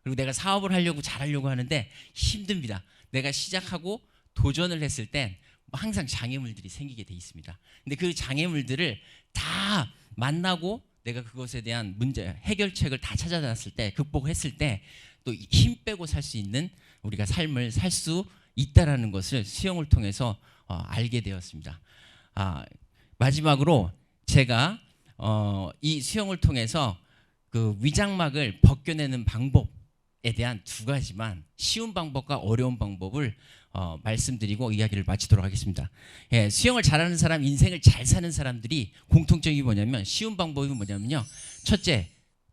그리고 내가 사업을 하려고 잘하려고 하는데 힘듭니다. 내가 시작하고 도전을 했을 땐 항상 장애물들이 생기게 돼 있습니다. 근데 그 장애물들을 다 만나고 내가 그것에 대한 문제, 해결책을 다 찾아놨을 때, 극복했을 때 또 힘 빼고 살 수 있는 우리가 삶을 살 수 있다라는 것을 수영을 통해서 알게 되었습니다. 마지막으로 제가 이 수영을 통해서 그 위장막을 벗겨내는 방법에 대한 두 가지만, 쉬운 방법과 어려운 방법을 말씀드리고 이야기를 마치도록 하겠습니다. 수영을 잘하는 사람, 인생을 잘 사는 사람들이 공통점이 뭐냐면, 쉬운 방법이 뭐냐면요, 첫째,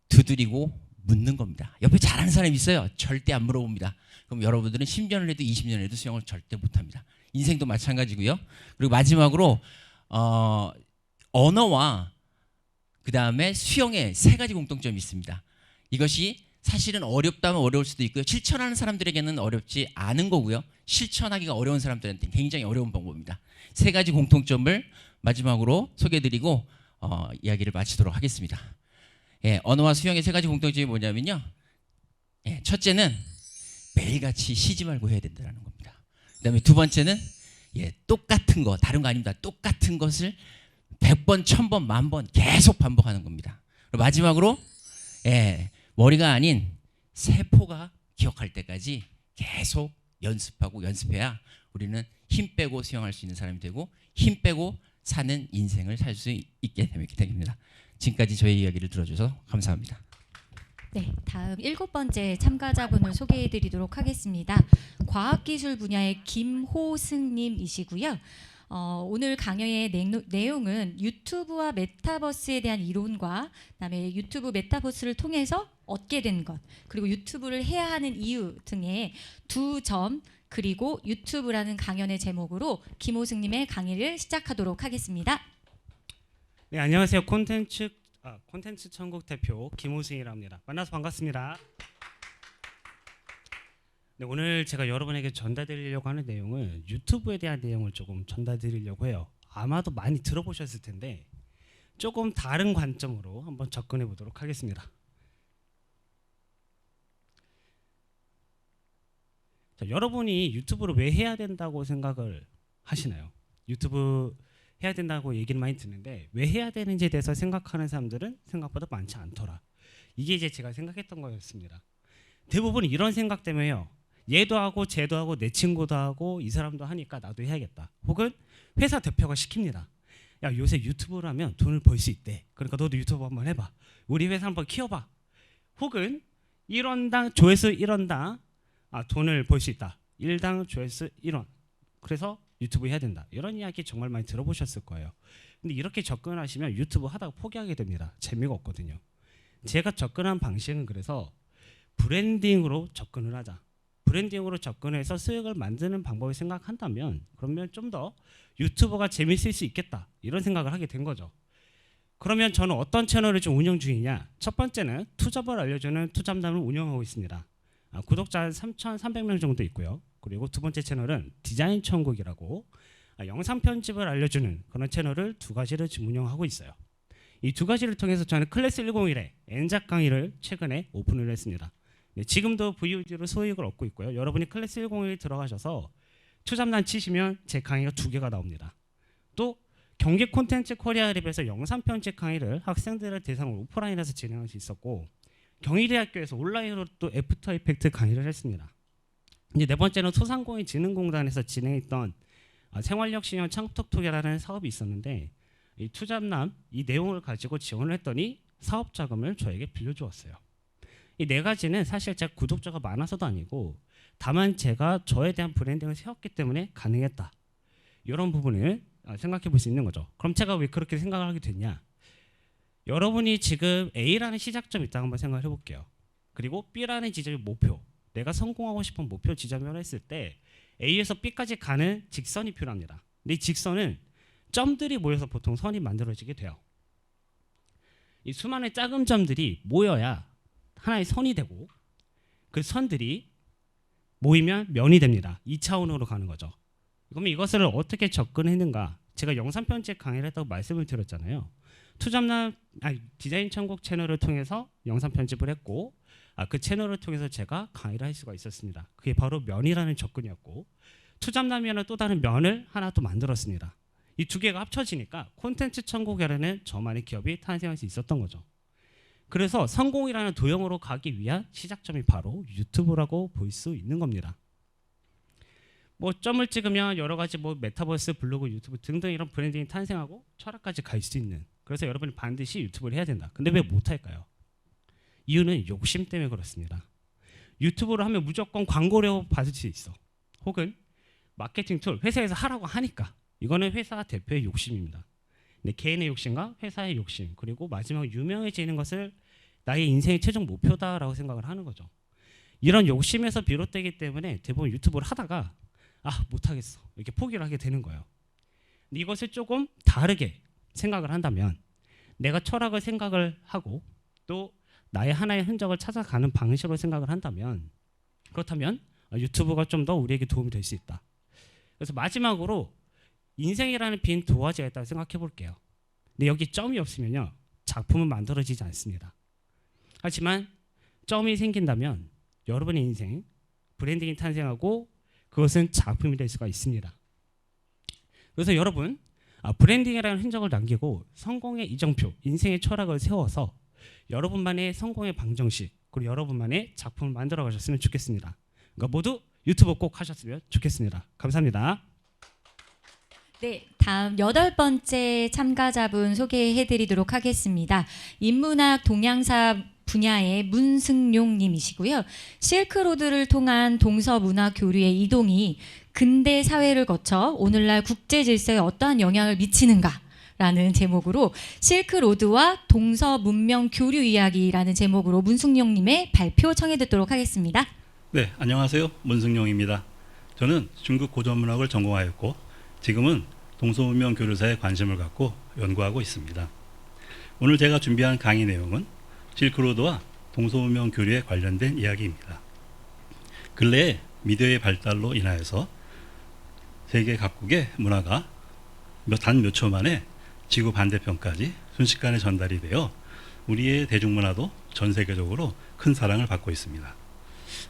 두드리고 묻는 겁니다. 옆에 잘하는 사람이 있어요. 절대 안 물어봅니다. 그럼 여러분들은 10년을 해도 20년을 해도 수영을 절대 못합니다. 인생도 마찬가지고요. 그리고 마지막으로 언어와 그 다음에 수영에 세 가지 공통점이 있습니다. 이것이 사실은 어렵다면 어려울 수도 있고요. 실천하는 사람들에게는 어렵지 않은 거고요. 실천하기가 어려운 사람들한테는 굉장히 어려운 방법입니다. 세 가지 공통점을 마지막으로 소개해드리고 이야기를 마치도록 하겠습니다. 언어와 수영의 세 가지 공통점이 뭐냐면요, 첫째는 매일같이 쉬지 말고 해야 된다는 겁니다. 그 다음에 두 번째는 똑같은 거, 다른 거 아닙니다. 똑같은 것을 100번, 1000번, 10,000번 계속 반복하는 겁니다. 그리고 마지막으로 머리가 아닌 세포가 기억할 때까지 계속 연습하고 연습해야 우리는 힘 빼고 수영할 수 있는 사람이 되고 힘 빼고 사는 인생을 살 수 있게 됩니다. 지금까지 저희 이야기를 들어줘서 감사합니다. 네, 다음 7번째 참가자분을 소개해드리도록 하겠습니다. 과학기술 분야의 김호승님이시고요. 오늘 강연의 내용은 유튜브와 메타버스에 대한 이론과 그다음에 유튜브 메타버스를 통해서 얻게 된 것, 그리고 유튜브를 해야 하는 이유 등의 두 점, 그리고 유튜브라는 강연의 제목으로 김호승님의 강의를 시작하도록 하겠습니다. 네, 안녕하세요. 콘텐츠 천국 대표 김호승이라고 합니다. 만나서 반갑습니다. 네, 오늘 제가 여러분에게 전달드리려고 하는 내용은 유튜브에 대한 내용을 조금 전달드리려고 해요. 아마도 많이 들어보셨을 텐데 조금 다른 관점으로 한번 접근해 보도록 하겠습니다. 자, 여러분이 유튜브를 왜 해야 된다고 생각을 하시나요? 유튜브 해야 된다고 얘기를 많이 듣는데 왜 해야 되는지에 대해서 생각하는 사람들은 생각보다 많지 않더라. 이게 이제 제가 생각했던 거였습니다. 대부분 이런 생각 때문에요. 얘도 하고 쟤도 하고 내 친구도 하고 이 사람도 하니까 나도 해야겠다. 혹은 회사 대표가 시킵니다. 야, 요새 유튜브를 하면 돈을 벌 수 있대. 그러니까 너도 유튜브 한번 해봐. 우리 회사 한번 키워봐. 혹은 1원당 조회수 1원당 돈을 벌 수 있다. 1당 조회수 1원. 그래서 유튜브 해야 된다. 이런 이야기 정말 많이 들어보셨을 거예요. 근데 이렇게 접근하시면 유튜브 하다가 포기하게 됩니다. 재미가 없거든요. 제가 접근한 방식은 그래서 브랜딩으로 접근을 하자. 브랜딩으로 접근해서 수익을 만드는 방법을 생각한다면 그러면 좀 더 유튜버가 재밌을 수 있겠다. 이런 생각을 하게 된 거죠. 그러면 저는 어떤 채널을 좀 운영 중이냐? 첫 번째는 투잡을 알려주는 투잡남을 운영하고 있습니다. 구독자 3,300명 정도 있고요. 그리고 두 번째 채널은 디자인 천국이라고 영상 편집을 알려주는 그런 채널을 두 가지를 지금 운영하고 있어요. 이 두 가지를 통해서 저는 클래스 101의 N작 강의를 최근에 오픈을 했습니다. 네, 지금도 VOD로 소익을 얻고 있고요. 여러분이 클래스 101에 들어가셔서 투잡난 치시면 제 강의가 2개가 나옵니다. 또 경기 콘텐츠 코리아 랩에서 영상 편집 강의를 학생들을 대상으로 오프라인에서 진행할 수 있었고 경희대학교에서 온라인으로 또 애프터 이펙트 강의를 했습니다. 이제 네 번째는 소상공인진흥공단에서 진행했던 생활력신형 창톡톡이라는 사업이 있었는데 이 투잡남 이 내용을 가지고 지원을 했더니 사업 자금을 저에게 빌려주었어요. 이 네 가지는 사실 제가 구독자가 많아서도 아니고 다만 제가 저에 대한 브랜딩을 세웠기 때문에 가능했다. 이런 부분을 생각해 볼 수 있는 거죠. 그럼 제가 왜 그렇게 생각을 하게 됐냐? 여러분이 지금 A라는 시작점이 있다고 한번 생각을 해볼게요. 그리고 B라는 지점이 목표. 내가 성공하고 싶은 목표 지점이라고 했을 때 A에서 B까지 가는 직선이 필요합니다. 근데 이 직선은 점들이 모여서 보통 선이 만들어지게 돼요. 이 수많은 작은 점들이 모여야 하나의 선이 되고 그 선들이 모이면 면이 됩니다. 2차원으로 가는 거죠. 그러면 이것을 어떻게 접근했는가? 제가 영상 편집 강의를 했다고 말씀을 드렸잖아요. 디자인 천국 채널을 통해서 영상 편집을 했고 그 채널을 통해서 제가 강의를 할 수가 있었습니다. 그게 바로 면이라는 접근이었고 투잡남이라는 또 다른 면을 하나 또 만들었습니다. 이 두 개가 합쳐지니까 콘텐츠 천국이라는 저만의 기업이 탄생할 수 있었던 거죠. 그래서 성공이라는 도형으로 가기 위한 시작점이 바로 유튜브라고 볼 수 있는 겁니다. 뭐 점을 찍으면 여러 가지 뭐 메타버스, 블로그, 유튜브 등등 이런 브랜딩이 탄생하고 철학까지 갈 수 있는. 그래서 여러분이 반드시 유튜브를 해야 된다. 근데 왜 못할까요? 이유는 욕심 때문에 그렇습니다. 유튜브를 하면 무조건 광고료 받을 수 있어. 혹은 마케팅 툴 회사에서 하라고 하니까. 이거는 회사 대표의 욕심입니다. 네, 개인의 욕심과 회사의 욕심 그리고 마지막 유명해지는 것을 나의 인생의 최종 목표다라고 생각을 하는 거죠. 이런 욕심에서 비롯되기 때문에 대부분 유튜브를 하다가 못하겠어 이렇게 포기를 하게 되는 거예요. 근데 이것을 조금 다르게 생각을 한다면 내가 철학을 생각을 하고 또 나의 하나의 흔적을 찾아가는 방식으로 생각을 한다면 그렇다면 유튜브가 좀 더 우리에게 도움이 될 수 있다. 그래서 마지막으로 인생이라는 빈 도화지가 있다고 생각해 볼게요. 근데 여기 점이 없으면요 작품은 만들어지지 않습니다. 하지만 점이 생긴다면 여러분의 인생 브랜딩이 탄생하고 그것은 작품이 될 수가 있습니다. 그래서 여러분 브랜딩이라는 흔적을 남기고 성공의 이정표, 인생의 철학을 세워서 여러분만의 성공의 방정식 그리고 여러분만의 작품을 만들어 가셨으면 좋겠습니다. 그러니까 모두 유튜브 꼭 하셨으면 좋겠습니다. 감사합니다. 네, 다음 8번째 참가자분 소개해드리도록 하겠습니다. 인문학 동양사 분야의 문승용 님이시고요. 실크로드를 통한 동서문화 교류의 이동이 근대 사회를 거쳐 오늘날 국제 질서에 어떠한 영향을 미치는가 라는 제목으로 실크로드와 동서문명 교류 이야기라는 제목으로 문승용 님의 발표 청해 듣도록 하겠습니다. 네, 안녕하세요. 문승용입니다. 저는 중국 고전문학을 전공하였고 지금은 동서문명 교류사에 관심을 갖고 연구하고 있습니다. 오늘 제가 준비한 강의 내용은 실크로드와 동서문명 교류에 관련된 이야기입니다. 근래에 미디어의 발달로 인하여서 세계 각국의 문화가 단 몇 초 만에 지구 반대편까지 순식간에 전달이 되어 우리의 대중문화도 전 세계적으로 큰 사랑을 받고 있습니다.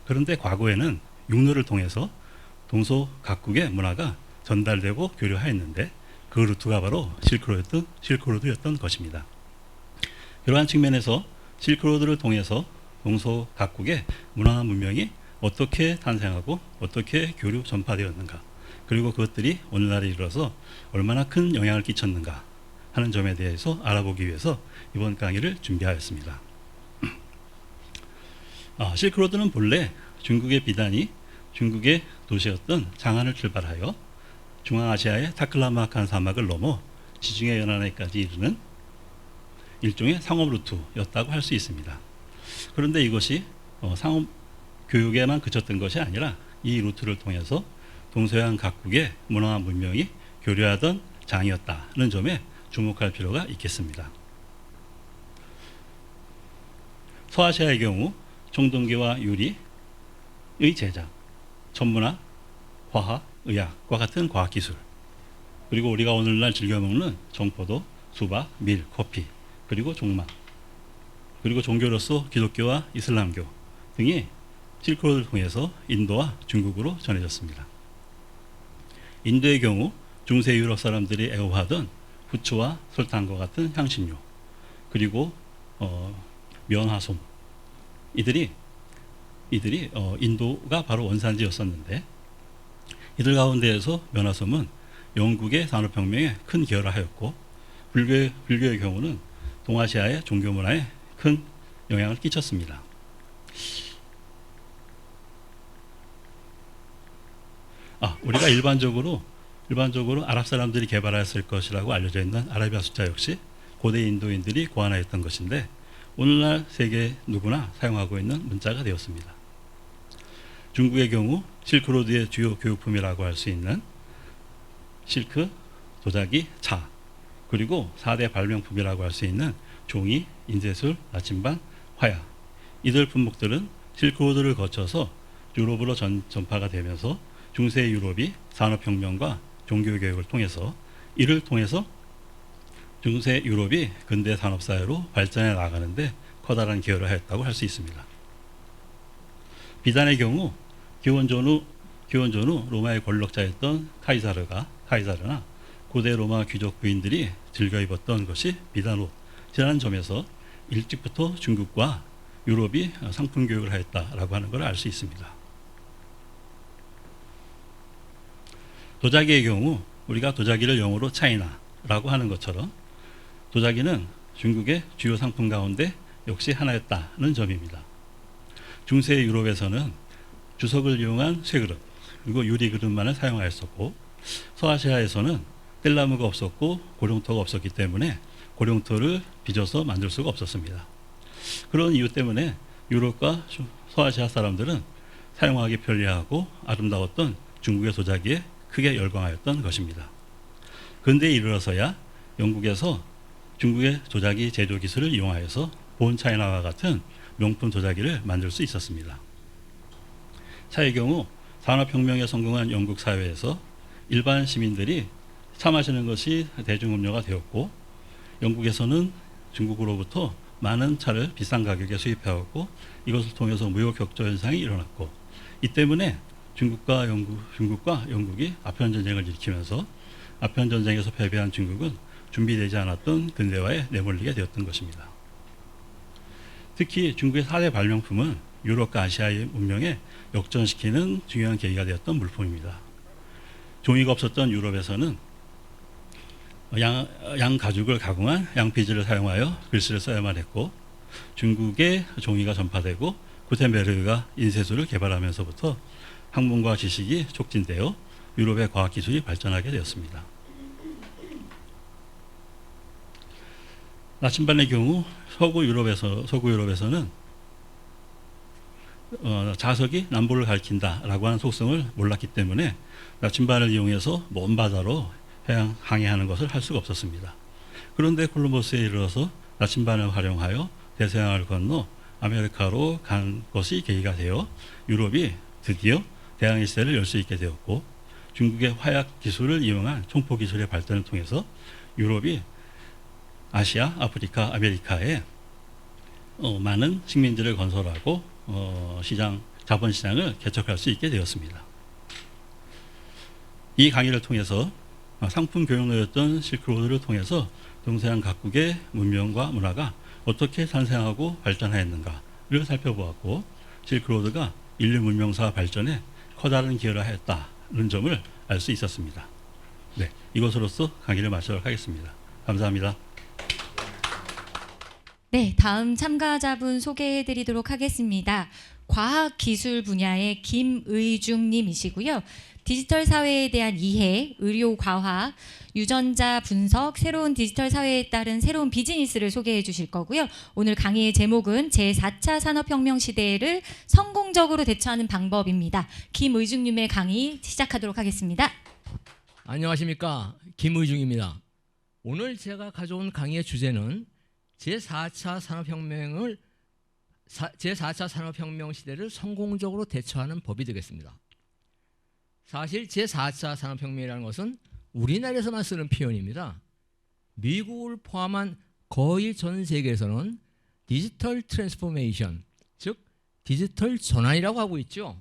그런데 과거에는 육로를 통해서 동서 각국의 문화가 전달되고 교류하였는데 그 루트가 바로 실크로드였던 것입니다. 그러한 측면에서 실크로드를 통해서 동서 각국의 문화와 문명이 어떻게 탄생하고 어떻게 교류 전파되었는가, 그리고 그것들이 오늘날에 이르러서 얼마나 큰 영향을 끼쳤는가 하는 점에 대해서 알아보기 위해서 이번 강의를 준비하였습니다. 실크로드는 본래 중국의 비단이 중국의 도시였던 장안을 출발하여 중앙아시아의 타클라마칸 사막을 넘어 지중해 연안에까지 이르는 일종의 상업 루트였다고 할 수 있습니다. 그런데 이것이 상업 교육에만 그쳤던 것이 아니라 이 루트를 통해서 동서양 각국의 문화와 문명이 교류하던 장이었다는 점에 주목할 필요가 있겠습니다. 서아시아의 경우 청동기와 유리의 제작, 천문학, 화학, 의학과 같은 과학기술, 그리고 우리가 오늘날 즐겨 먹는 정포도, 수박, 밀, 커피, 그리고 종말, 그리고 종교로서 기독교와 이슬람교 등이 실크로드를 통해서 인도와 중국으로 전해졌습니다. 인도의 경우 중세 유럽 사람들이 애호하던 후추와 설탕과 같은 향신료, 그리고 면화솜, 이들이 인도가 바로 원산지였었는데, 이들 가운데에서 면화솜은 영국의 산업혁명에 큰 기여를 하였고, 불교의 경우는 동아시아의 종교 문화에 큰 영향을 끼쳤습니다. 우리가 일반적으로 아랍 사람들이 개발했을 것이라고 알려져 있는 아라비아 숫자 역시 고대 인도인들이 고안하였던 것인데, 오늘날 세계 누구나 사용하고 있는 문자가 되었습니다. 중국의 경우 실크로드의 주요 교육품이라고 할 수 있는 실크, 도자기, 차, 그리고 4대 발명품이라고 할 수 있는 종이, 인쇄술, 나침반, 화약, 이들 품목들은 실크로드를 거쳐서 유럽으로 전파가 되면서 중세 유럽이 산업혁명과 종교개혁을 통해서, 이를 통해서 중세 유럽이 근대 산업사회로 발전해 나가는데 커다란 기여를 하였다고 할 수 있습니다. 비단의 경우 기원 전후 로마의 권력자였던 카이사르나 고대 로마 귀족 부인들이 즐겨 입었던 것이 비단옷이라는 점에서 일찍부터 중국과 유럽이 상품 교육을 하였다라고 하는 걸 알 수 있습니다. 도자기의 경우 우리가 도자기를 영어로 차이나라고 하는 것처럼 도자기는 중국의 주요 상품 가운데 역시 하나였다는 점입니다. 중세 유럽에서는 주석을 이용한 쇠그릇, 그리고 유리 그릇만을 사용하였었고, 서아시아에서는 뗄나무가 없었고 고룡토가 없었기 때문에 고룡토를 빚어서 만들 수가 없었습니다. 그런 이유 때문에 유럽과 서아시아 사람들은 사용하기 편리하고 아름다웠던 중국의 도자기에 크게 열광하였던 것입니다. 근대에 이르러서야 영국에서 중국의 도자기 제조 기술을 이용하여서 본 차이나와 같은 명품 도자기를 만들 수 있었습니다. 차의 경우 산업혁명에 성공한 영국 사회에서 일반 시민들이 차 마시는 것이 대중음료가 되었고, 영국에서는 중국으로부터 많은 차를 비싼 가격에 수입해왔고, 이것을 통해서 무역 격조 현상이 일어났고, 이 때문에 중국과 영국이 아편 전쟁을 일으키면서 아편 전쟁에서 패배한 중국은 준비되지 않았던 근대화에 내몰리게 되었던 것입니다. 특히 중국의 4대 발명품은 유럽과 아시아의 문명에 역전시키는 중요한 계기가 되었던 물품입니다. 종이가 없었던 유럽에서는 양 가죽을 가공한 양피지를 사용하여 글씨를 써야만 했고, 중국의 종이가 전파되고 구텐베르그가 인쇄술을 개발하면서부터 학문과 지식이 촉진되어 유럽의 과학기술이 발전하게 되었습니다. 나침반의 경우 서구 유럽에서는 자석이 남부를 가리킨다라고 하는 속성을 몰랐기 때문에 나침반을 이용해서 먼 바다로 항해하는 것을 할 수가 없었습니다. 그런데 콜럼버스에 이르러서 나침반을 활용하여 대서양을 건너 아메리카로 간 것이 계기가 되어 유럽이 드디어 대항해 시대를 열 수 있게 되었고, 중국의 화약 기술을 이용한 총포 기술의 발전을 통해서 유럽이 아시아, 아프리카, 아메리카에 많은 식민지를 건설하고 자본 시장을 개척할 수 있게 되었습니다. 이 강의를 통해서 상품 교역로였던 실크로드를 통해서 동서양 각국의 문명과 문화가 어떻게 탄생하고 발전하였는가를 살펴보았고, 실크로드가 인류 문명사 발전에 커다란 기여를 하였다는 점을 알 수 있었습니다. 네, 이것으로서 강의를 마치도록 하겠습니다. 감사합니다. 네, 다음 참가자분 소개해드리도록 하겠습니다. 과학기술 분야의 김의중 님이시고요. 디지털 사회에 대한 이해, 의료 과학, 유전자 분석, 새로운 디지털 사회에 따른 새로운 비즈니스를 소개해 주실 거고요. 오늘 강의의 제목은 제4차 산업혁명 시대를 성공적으로 대처하는 방법입니다. 김의중 님의 강의 시작하도록 하겠습니다. 안녕하십니까, 김의중입니다. 오늘 제가 가져온 강의의 주제는 제4차 산업혁명 시대를 성공적으로 대처하는 법이 되겠습니다. 사실 제4차 산업혁명이라는 것은 우리나라에서만 쓰는 표현입니다. 미국을 포함한 거의 전 세계에서는 디지털 트랜스포메이션, 즉 디지털 전환이라고 하고 있죠.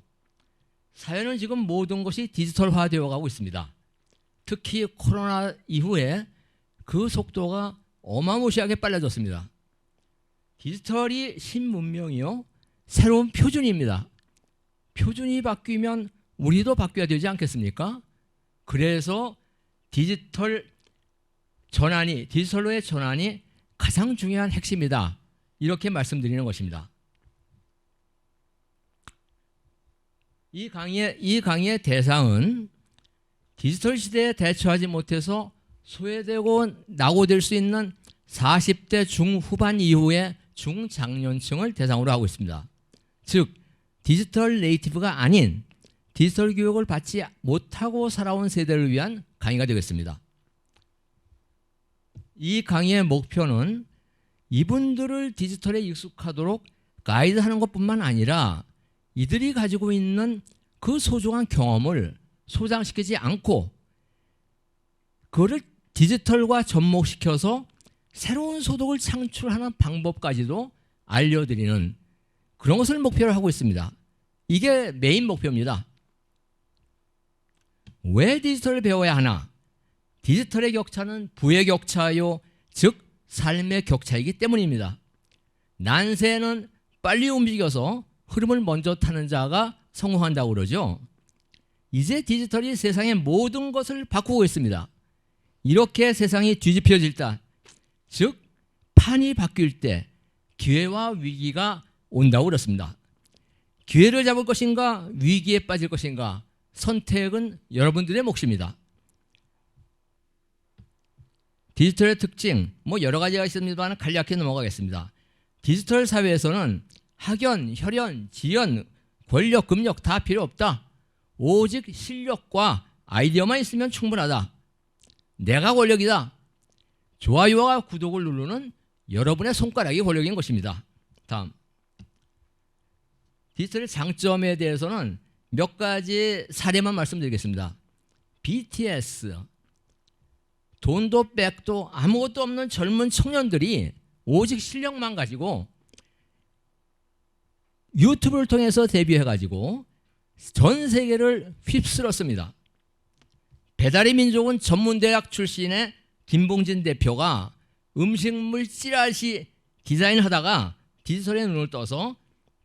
사회는 지금 모든 것이 디지털화되어 가고 있습니다. 특히 코로나 이후에 그 속도가 어마무시하게 빨라졌습니다. 디지털이 신문명이요, 새로운 표준입니다. 표준이 바뀌면 우리도 바뀌어야 되지 않겠습니까? 그래서 디지털로의 전환이 가장 중요한 핵심이다, 이렇게 말씀드리는 것입니다. 이 강의의 대상은 디지털 시대에 대처하지 못해서 소외되고 낙오될 수 있는 40대 중후반 이후의 중장년층을 대상으로 하고 있습니다. 즉 디지털 네이티브가 아닌 디지털 교육을 받지 못하고 살아온 세대를 위한 강의가 되겠습니다. 이 강의의 목표는 이분들을 디지털에 익숙하도록 가이드하는 것뿐만 아니라 이들이 가지고 있는 그 소중한 경험을 소장시키지 않고 그거를 디지털과 접목시켜서 새로운 소득을 창출하는 방법까지도 알려드리는 그런 것을 목표로 하고 있습니다. 이게 메인 목표입니다. 왜 디지털을 배워야 하나? 디지털의 격차는 부의 격차요, 즉 삶의 격차이기 때문입니다. 난세는 빨리 움직여서 흐름을 먼저 타는 자가 성공한다고 그러죠. 이제 디지털이 세상의 모든 것을 바꾸고 있습니다. 이렇게 세상이 뒤집혀질 때, 즉 판이 바뀔 때 기회와 위기가 온다고 그렇습니다. 기회를 잡을 것인가, 위기에 빠질 것인가, 선택은 여러분들의 몫입니다. 디지털의 특징 여러 가지가 있습니다만 간략히 넘어가겠습니다. 디지털 사회에서는 학연, 혈연, 지연, 권력, 금력 다 필요 없다. 오직 실력과 아이디어만 있으면 충분하다. 내가 권력이다. 좋아요와 구독을 누르는 여러분의 손가락이 권력인 것입니다. 다음, 디지털의 장점에 대해서는 몇 가지 사례만 말씀드리겠습니다. BTS, 돈도 백도 아무것도 없는 젊은 청년들이 오직 실력만 가지고 유튜브를 통해서 데뷔해가지고 전 세계를 휩쓸었습니다. 배달의 민족은 전문대학 출신의 김봉진 대표가 음식물 찌라시 디자인하다가 디지털에 눈을 떠서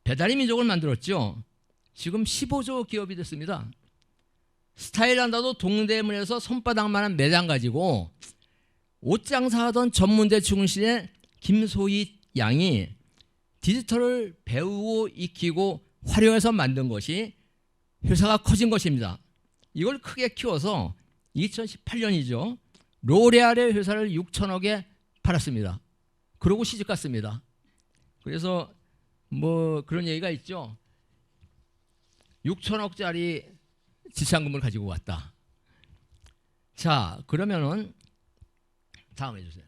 배달의 민족을 만들었죠. 지금 15조 기업이 됐습니다. 스타일한다도 동대문에서 손바닥만한 매장 가지고 옷 장사하던 전문대 출신의 김소희 양이 디지털을 배우고 익히고 활용해서 만든 것이 회사가 커진 것입니다. 이걸 크게 키워서 2018년이죠. 로레알의 회사를 6천억에 팔았습니다. 그러고 시집갔습니다. 그래서 그런 얘기가 있죠. 6천억짜리 지참금을 가지고 왔다. 자, 그러면은 다음 해주세요.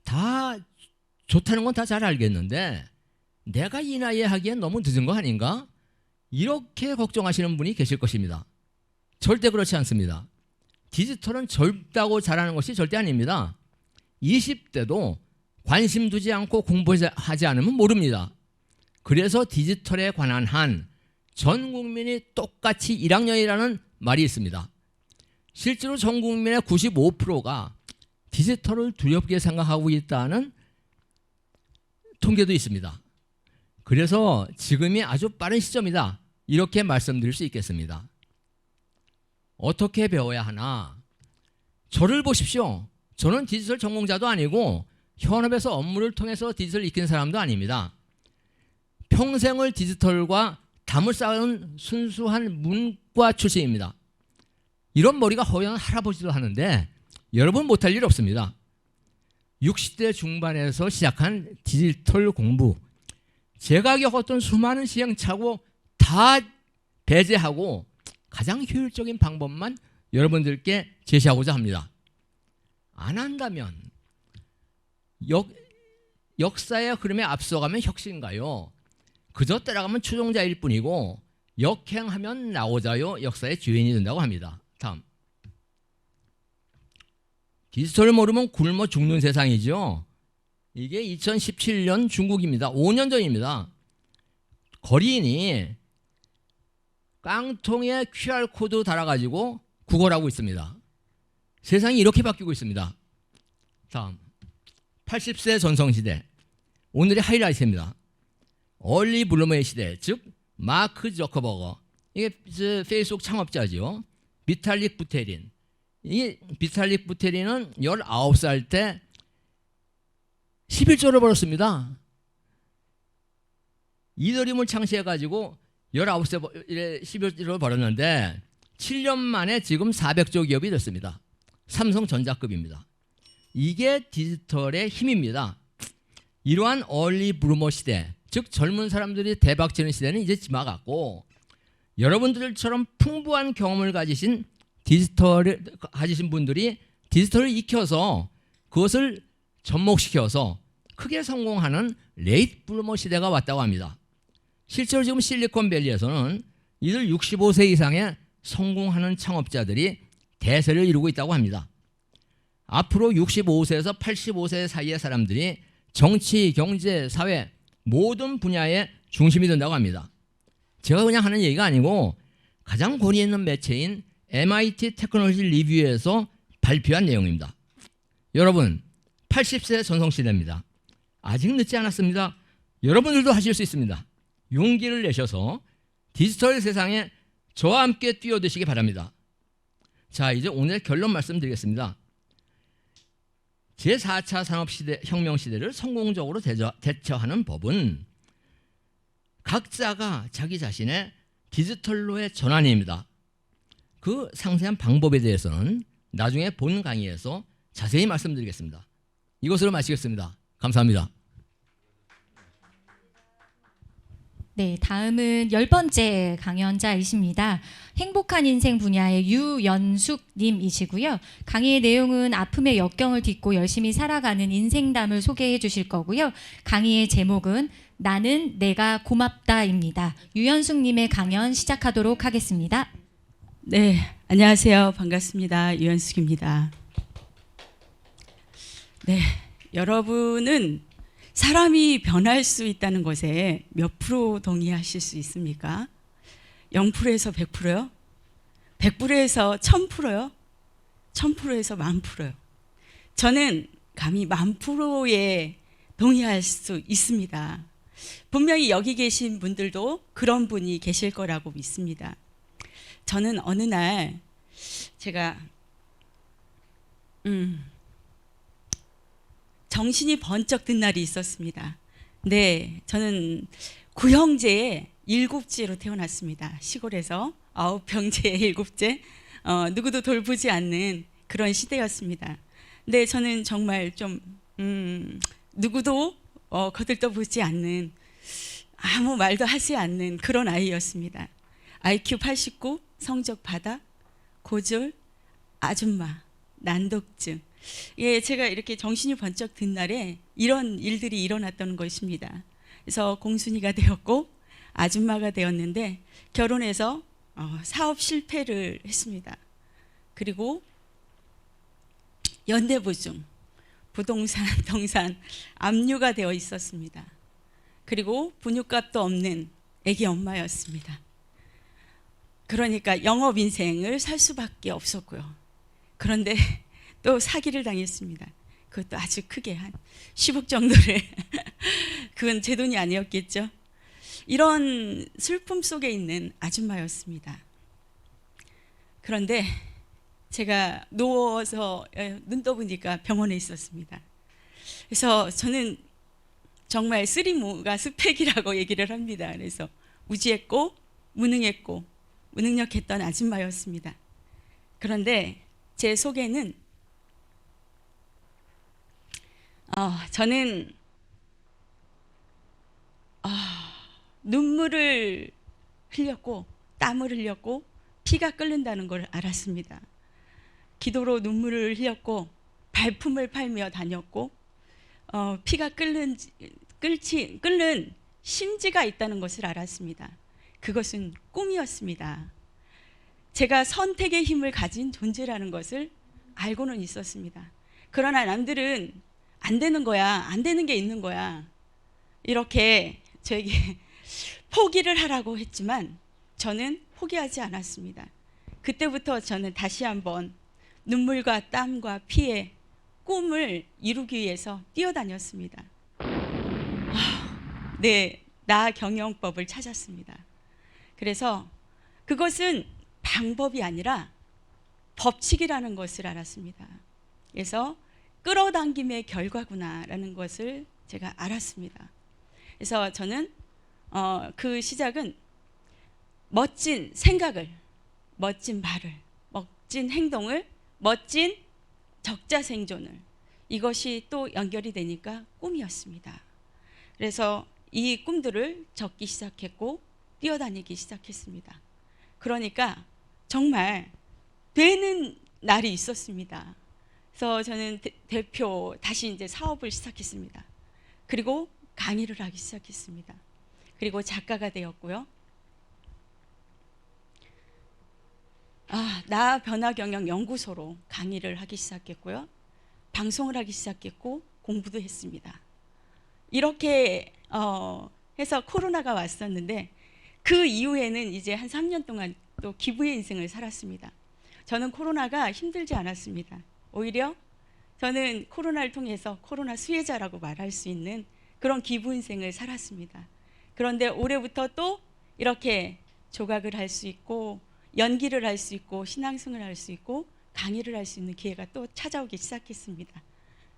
다 좋다는 건 다 잘 알겠는데 내가 이 나이에 하기엔 너무 늦은 거 아닌가? 이렇게 걱정하시는 분이 계실 것입니다. 절대 그렇지 않습니다. 디지털은 젊다고 잘하는 것이 절대 아닙니다. 20대도 관심 두지 않고 공부하지 않으면 모릅니다. 그래서 디지털에 관한 한 전 국민이 똑같이 1학년이라는 말이 있습니다. 실제로 전 국민의 95%가 디지털을 두렵게 생각하고 있다는 통계도 있습니다. 그래서 지금이 아주 빠른 시점이다. 이렇게 말씀드릴 수 있겠습니다. 어떻게 배워야 하나? 저를 보십시오. 저는 디지털 전공자도 아니고 현업에서 업무를 통해서 디지털을 익힌 사람도 아닙니다. 평생을 디지털과 담을 쌓은 순수한 문과 출신입니다. 이런 머리가 허연 할아버지도 하는데 여러분 못할 일 없습니다. 60대 중반에서 시작한 디지털 공부, 제가 겪었던 수많은 시행착오 다 배제하고 가장 효율적인 방법만 여러분들께 제시하고자 합니다. 안 한다면 역사의 흐름에 앞서가면 혁신가요? 그저 따라가면 추종자일 뿐이고 역행하면 나오자요 역사의 주인이 된다고 합니다. 다음. 디지털을 모르면 굶어 죽는 세상이죠. 이게 2017년 중국입니다. 5년 전입니다. 거리인이 깡통에 QR코드 달아가지고 구걸하고 있습니다. 세상이 이렇게 바뀌고 있습니다. 다음. 80세 전성시대. 오늘의 하이라이트입니다. 얼리 블루머의 시대, 즉 마크 저커버거. 이게 페이스북 창업자죠. 비탈릭 부테린. 이 비탈릭 부테린은 19살 때 11조를 벌었습니다. 이더리움을 창시해가지고 19세 11조를 벌었는데 7년 만에 지금 400조 기업이 됐습니다. 삼성전자급입니다. 이게 디지털의 힘입니다. 이러한 얼리 블루머 시대, 즉 젊은 사람들이 대박치는 시대는 이제 지나갔고 여러분들처럼 풍부한 경험을 가지신 분들이 디지털을 익혀서 그것을 접목시켜서 크게 성공하는 레이트 블루머 시대가 왔다고 합니다. 실제로 지금 실리콘밸리에서는 이들 65세 이상의 성공하는 창업자들이 대세를 이루고 있다고 합니다. 앞으로 65세에서 85세 사이의 사람들이 정치, 경제, 사회 모든 분야의 중심이 된다고 합니다. 제가 그냥 하는 얘기가 아니고 가장 권위 있는 매체인 MIT 테크놀로지 리뷰에서 발표한 내용입니다. 여러분, 80세 전성시대입니다. 아직 늦지 않았습니다. 여러분들도 하실 수 있습니다. 용기를 내셔서 디지털 세상에 저와 함께 뛰어드시기 바랍니다. 자, 이제 오늘 결론 말씀드리겠습니다. 제4차 산업시대, 혁명시대를 성공적으로 대처하는 법은 각자가 자기 자신의 디지털로의 전환입니다. 그 상세한 방법에 대해서는 나중에 본 강의에서 자세히 말씀드리겠습니다. 이것으로 마치겠습니다. 감사합니다. 네, 다음은 10번째 강연자이십니다. 행복한 인생 분야의 유연숙님이시고요. 강의의 내용은 아픔의 역경을 딛고 열심히 살아가는 인생담을 소개해 주실 거고요. 강의의 제목은 나는 내가 고맙다입니다. 유연숙님의 강연 시작하도록 하겠습니다. 네, 안녕하세요. 반갑습니다. 유연숙입니다. 네, 여러분은 사람이 변할 수 있다는 것에 몇 프로 동의하실 수 있습니까? 0%에서 100%요? 100%에서 1000%요? 1000%에서 10,000%요? 저는 감히 10,000%에 동의할 수 있습니다. 분명히 여기 계신 분들도 그런 분이 계실 거라고 믿습니다. 저는 어느 날 제가 정신이 번쩍 든 날이 있었습니다. 네, 저는 9형제의 7째로 태어났습니다. 시골에서 9형제의 7째, 누구도 돌보지 않는 그런 시대였습니다. 네, 저는 정말 좀 누구도 거들떠보지 않는, 아무 말도 하지 않는 그런 아이였습니다. IQ 89, 성적 바닥, 고졸, 아줌마, 난독증. 예, 제가 이렇게 정신이 번쩍 든 날에 이런 일들이 일어났던 것입니다. 그래서 공순이가 되었고 아줌마가 되었는데 결혼해서 사업 실패를 했습니다. 그리고 연대보증, 부동산, 동산 압류가 되어 있었습니다. 그리고 분유값도 없는 아기 엄마였습니다. 그러니까 영업 인생을 살 수밖에 없었고요. 그런데 또 사기를 당했습니다. 그것도 아주 크게 한 10억 정도를 그건 제 돈이 아니었겠죠. 이런 슬픔 속에 있는 아줌마였습니다. 그런데 제가 누워서 눈 떠보니까 병원에 있었습니다. 그래서 저는 정말 쓰리무가 스펙이라고 얘기를 합니다. 그래서 무지했고 무능했고 무능력했던 아줌마였습니다. 그런데 제 속에는 저는 눈물을 흘렸고 땀을 흘렸고 피가 끓는다는 걸 알았습니다. 기도로 눈물을 흘렸고 발품을 팔며 다녔고 피가 끓는 심지가 있다는 것을 알았습니다. 그것은 꿈이었습니다. 제가 선택의 힘을 가진 존재라는 것을 알고는 있었습니다. 그러나 남들은 안 되는 거야, 안 되는 게 있는 거야, 이렇게 저에게 포기를 하라고 했지만 저는 포기하지 않았습니다. 그때부터 저는 다시 한번 눈물과 땀과 피에 꿈을 이루기 위해서 뛰어다녔습니다. 나 경영법을 찾았습니다. 그래서 그것은 방법이 아니라 법칙이라는 것을 알았습니다. 그래서 끌어당김의 결과구나라는 것을 제가 알았습니다. 그래서 저는 그 시작은 멋진 생각을, 멋진 말을, 멋진 행동을, 멋진 적자생존을, 이것이 또 연결이 되니까 꿈이었습니다. 그래서 이 꿈들을 적기 시작했고 뛰어다니기 시작했습니다. 그러니까 정말 되는 날이 있었습니다. 그래서 저는 대표 다시 이제 사업을 시작했습니다. 그리고 강의를 하기 시작했습니다. 그리고 작가가 되었고요. 나 변화경영 연구소로 강의를 하기 시작했고요. 방송을 하기 시작했고 공부도 했습니다. 이렇게 해서 코로나가 왔었는데 그 이후에는 이제 한 3년 동안 또 기부의 인생을 살았습니다. 저는 코로나가 힘들지 않았습니다. 오히려 저는 코로나를 통해서 코로나 수혜자라고 말할 수 있는 그런 기부 인생을 살았습니다. 그런데 올해부터 또 이렇게 조각을 할 수 있고 연기를 할 수 있고 신앙승을 할 수 있고 강의를 할 수 있는 기회가 또 찾아오기 시작했습니다.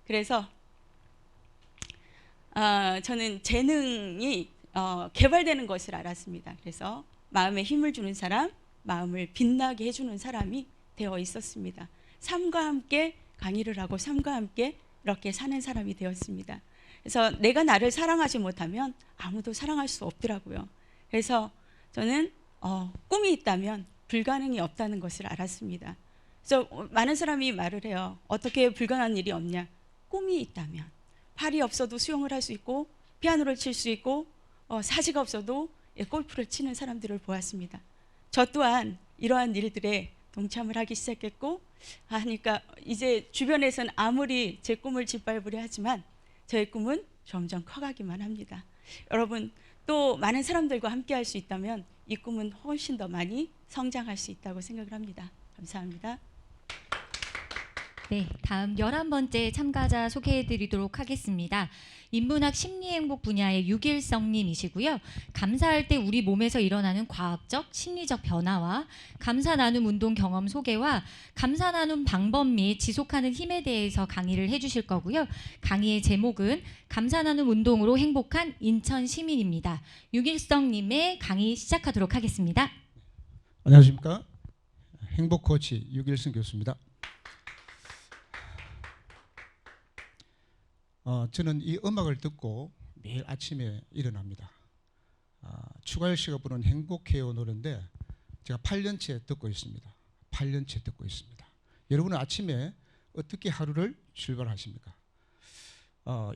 그래서 저는 재능이 개발되는 것을 알았습니다. 그래서 마음에 힘을 주는 사람, 마음을 빛나게 해주는 사람이 되어 있었습니다. 삶과 함께 강의를 하고 삶과 함께 이렇게 사는 사람이 되었습니다. 그래서 내가 나를 사랑하지 못하면 아무도 사랑할 수 없더라고요. 그래서 저는 꿈이 있다면 불가능이 없다는 것을 알았습니다. 그래서 많은 사람이 말을 해요. 어떻게 불가능한 일이 없냐? 꿈이 있다면. 팔이 없어도 수영을 할 수 있고 피아노를 칠 수 있고 사지가 없어도 골프를 치는 사람들을 보았습니다. 저 또한 이러한 일들에 동참을 하기 시작했고 하니까 이제 주변에서는 아무리 제 꿈을 짓밟으려 하지만 저의 꿈은 점점 커가기만 합니다. 여러분 또 많은 사람들과 함께 할 수 있다면 이 꿈은 훨씬 더 많이 성장할 수 있다고 생각을 합니다. 감사합니다. 네, 다음 11번째 참가자 소개해드리도록 하겠습니다. 인문학 심리행복 분야의 유길성님이시고요. 감사할 때 우리 몸에서 일어나는 과학적, 심리적 변화와 감사 나눔 운동 경험 소개와 감사 나눔 방법 및 지속하는 힘에 대해서 강의를 해주실 거고요. 강의의 제목은 감사 나눔 운동으로 행복한 인천 시민입니다. 유길성님의 강의 시작하도록 하겠습니다. 안녕하십니까. 행복 코치 유길성 교수입니다. 저는 이 음악을 듣고 매일 아침에 일어납니다. 추가열 씨가 부른 행복해요 노래인데 제가 8년째 듣고 있습니다. 8년째 듣고 있습니다. 여러분은 아침에 어떻게 하루를 출발하십니까?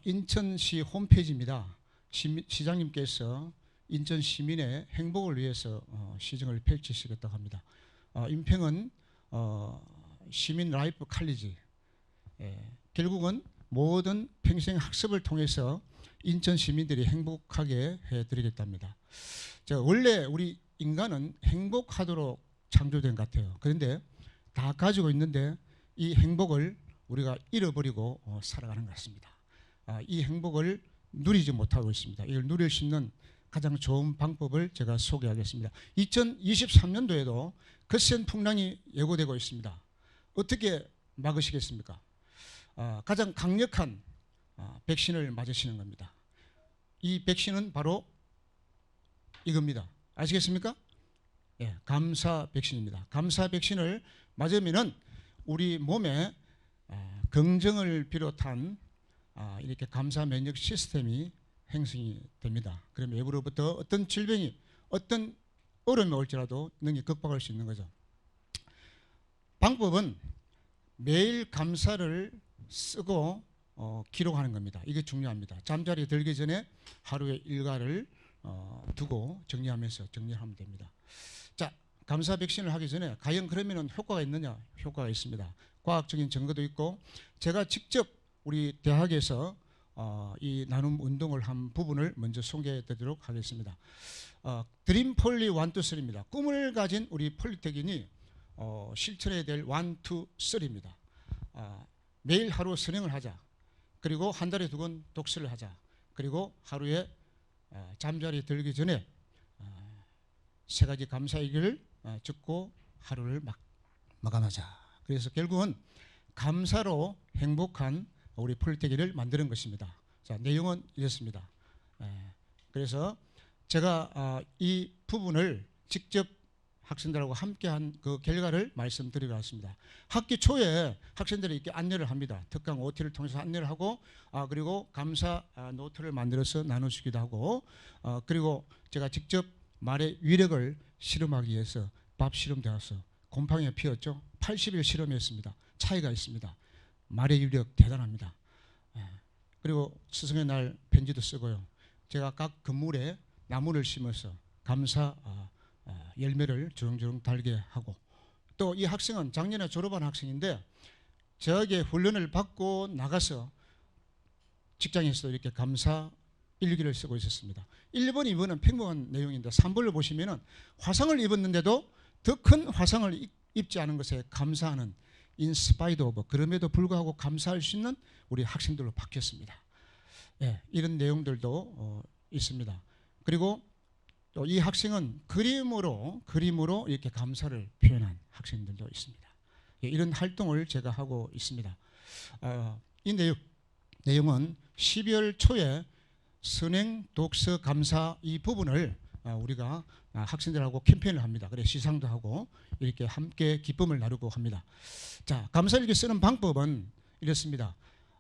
인천시 홈페이지입니다. 시장님께서 인천 시민의 행복을 위해서 시정을 펼치시겠다고 합니다. 인평은 시민 라이프 칼리지, 결국은 모든 평생 학습을 통해서 인천 시민들이 행복하게 해드리겠답니다. 원래 우리 인간은 행복하도록 창조된 것 같아요. 그런데 다 가지고 있는데 이 행복을 우리가 잃어버리고 살아가는 것 같습니다. 이 행복을 누리지 못하고 있습니다. 이걸 누릴 수 있는 가장 좋은 방법을 제가 소개하겠습니다. 2023년도에도 거센 풍랑이 예고되고 있습니다. 어떻게 막으시겠습니까? 가장 강력한 백신을 맞으시는 겁니다. 이 백신은 바로 이겁니다. 아시겠습니까? 예, 감사 백신입니다. 감사 백신을 맞으면은 우리 몸에 긍정을 비롯한 이렇게 감사 면역 시스템이 형성이 됩니다. 그럼 외부로부터 어떤 질병이 어떤 어려움이 올지라도 능히 극복할 수 있는 거죠. 방법은 매일 감사를 쓰고 기록하는 겁니다. 이게 중요합니다. 잠자리에 들기 전에 하루의 일과를 두고 정리하면 됩니다. 자, 감사 백신을 하기 전에 과연 그러면 효과가 있느냐? 효과가 있습니다. 과학적인 증거도 있고 제가 직접 우리 대학에서 이 나눔 운동을 한 부분을 먼저 소개해 드리도록 하겠습니다. 드림 폴리 1, 2, 3입니다. 꿈을 가진 우리 폴리텍인이 실천해야 될 1, 2, 3입니다. 매일 하루 선행을 하자. 그리고 한 달에 2번 독서를 하자. 그리고 하루에 잠자리에 들기 전에 3가지 감사 얘기를 적고 하루를 마감하자. 그래서 결국은 감사로 행복한 우리 폴리텍인을 만드는 것입니다. 자, 내용은 이렇습니다. 그래서 제가 이 부분을 직접 학생들하고 함께한 그 결과를 말씀드리겠습니다. 학기 초에 학생들이 이렇게 안내를 합니다. 특강 OT를 통해서 안내를 하고 그리고 감사 노트를 만들어서 나눠주기도 하고 그리고 제가 직접 말의 위력을 실험하기 위해서 밥 실험되어서 곰팡이가 피었죠. 80일 실험했습니다. 차이가 있습니다. 말의 위력 대단합니다. 그리고 스승의 날 편지도 쓰고요. 제가 각 건물에 나무를 심어서 감사 열매를 주렁주렁 달게 하고 또 이 학생은 작년에 졸업한 학생인데 저에게 훈련을 받고 나가서 직장에서 이렇게 감사 일기를 쓰고 있었습니다. 1번, 2번은 평범한 내용인데 3번을 보시면은 화상을 입었는데도 더 큰 화상을 입지 않은 것에 감사하는 인스파이드 오브 그럼에도 불구하고 감사할 수 있는 우리 학생들로 바뀌었습니다. 예, 이런 내용들도 있습니다. 그리고 또 이 학생은 그림으로 이렇게 감사를 표현한 학생들도 있습니다. 예, 이런 활동을 제가 하고 있습니다. 이 내용은 12월 초에 선행 독서 감사 이 부분을 우리가 학생들하고 캠페인을 합니다. 그래 시상도 하고 이렇게 함께 기쁨을 나누고 합니다. 자, 감사일기 쓰는 방법은 이렇습니다.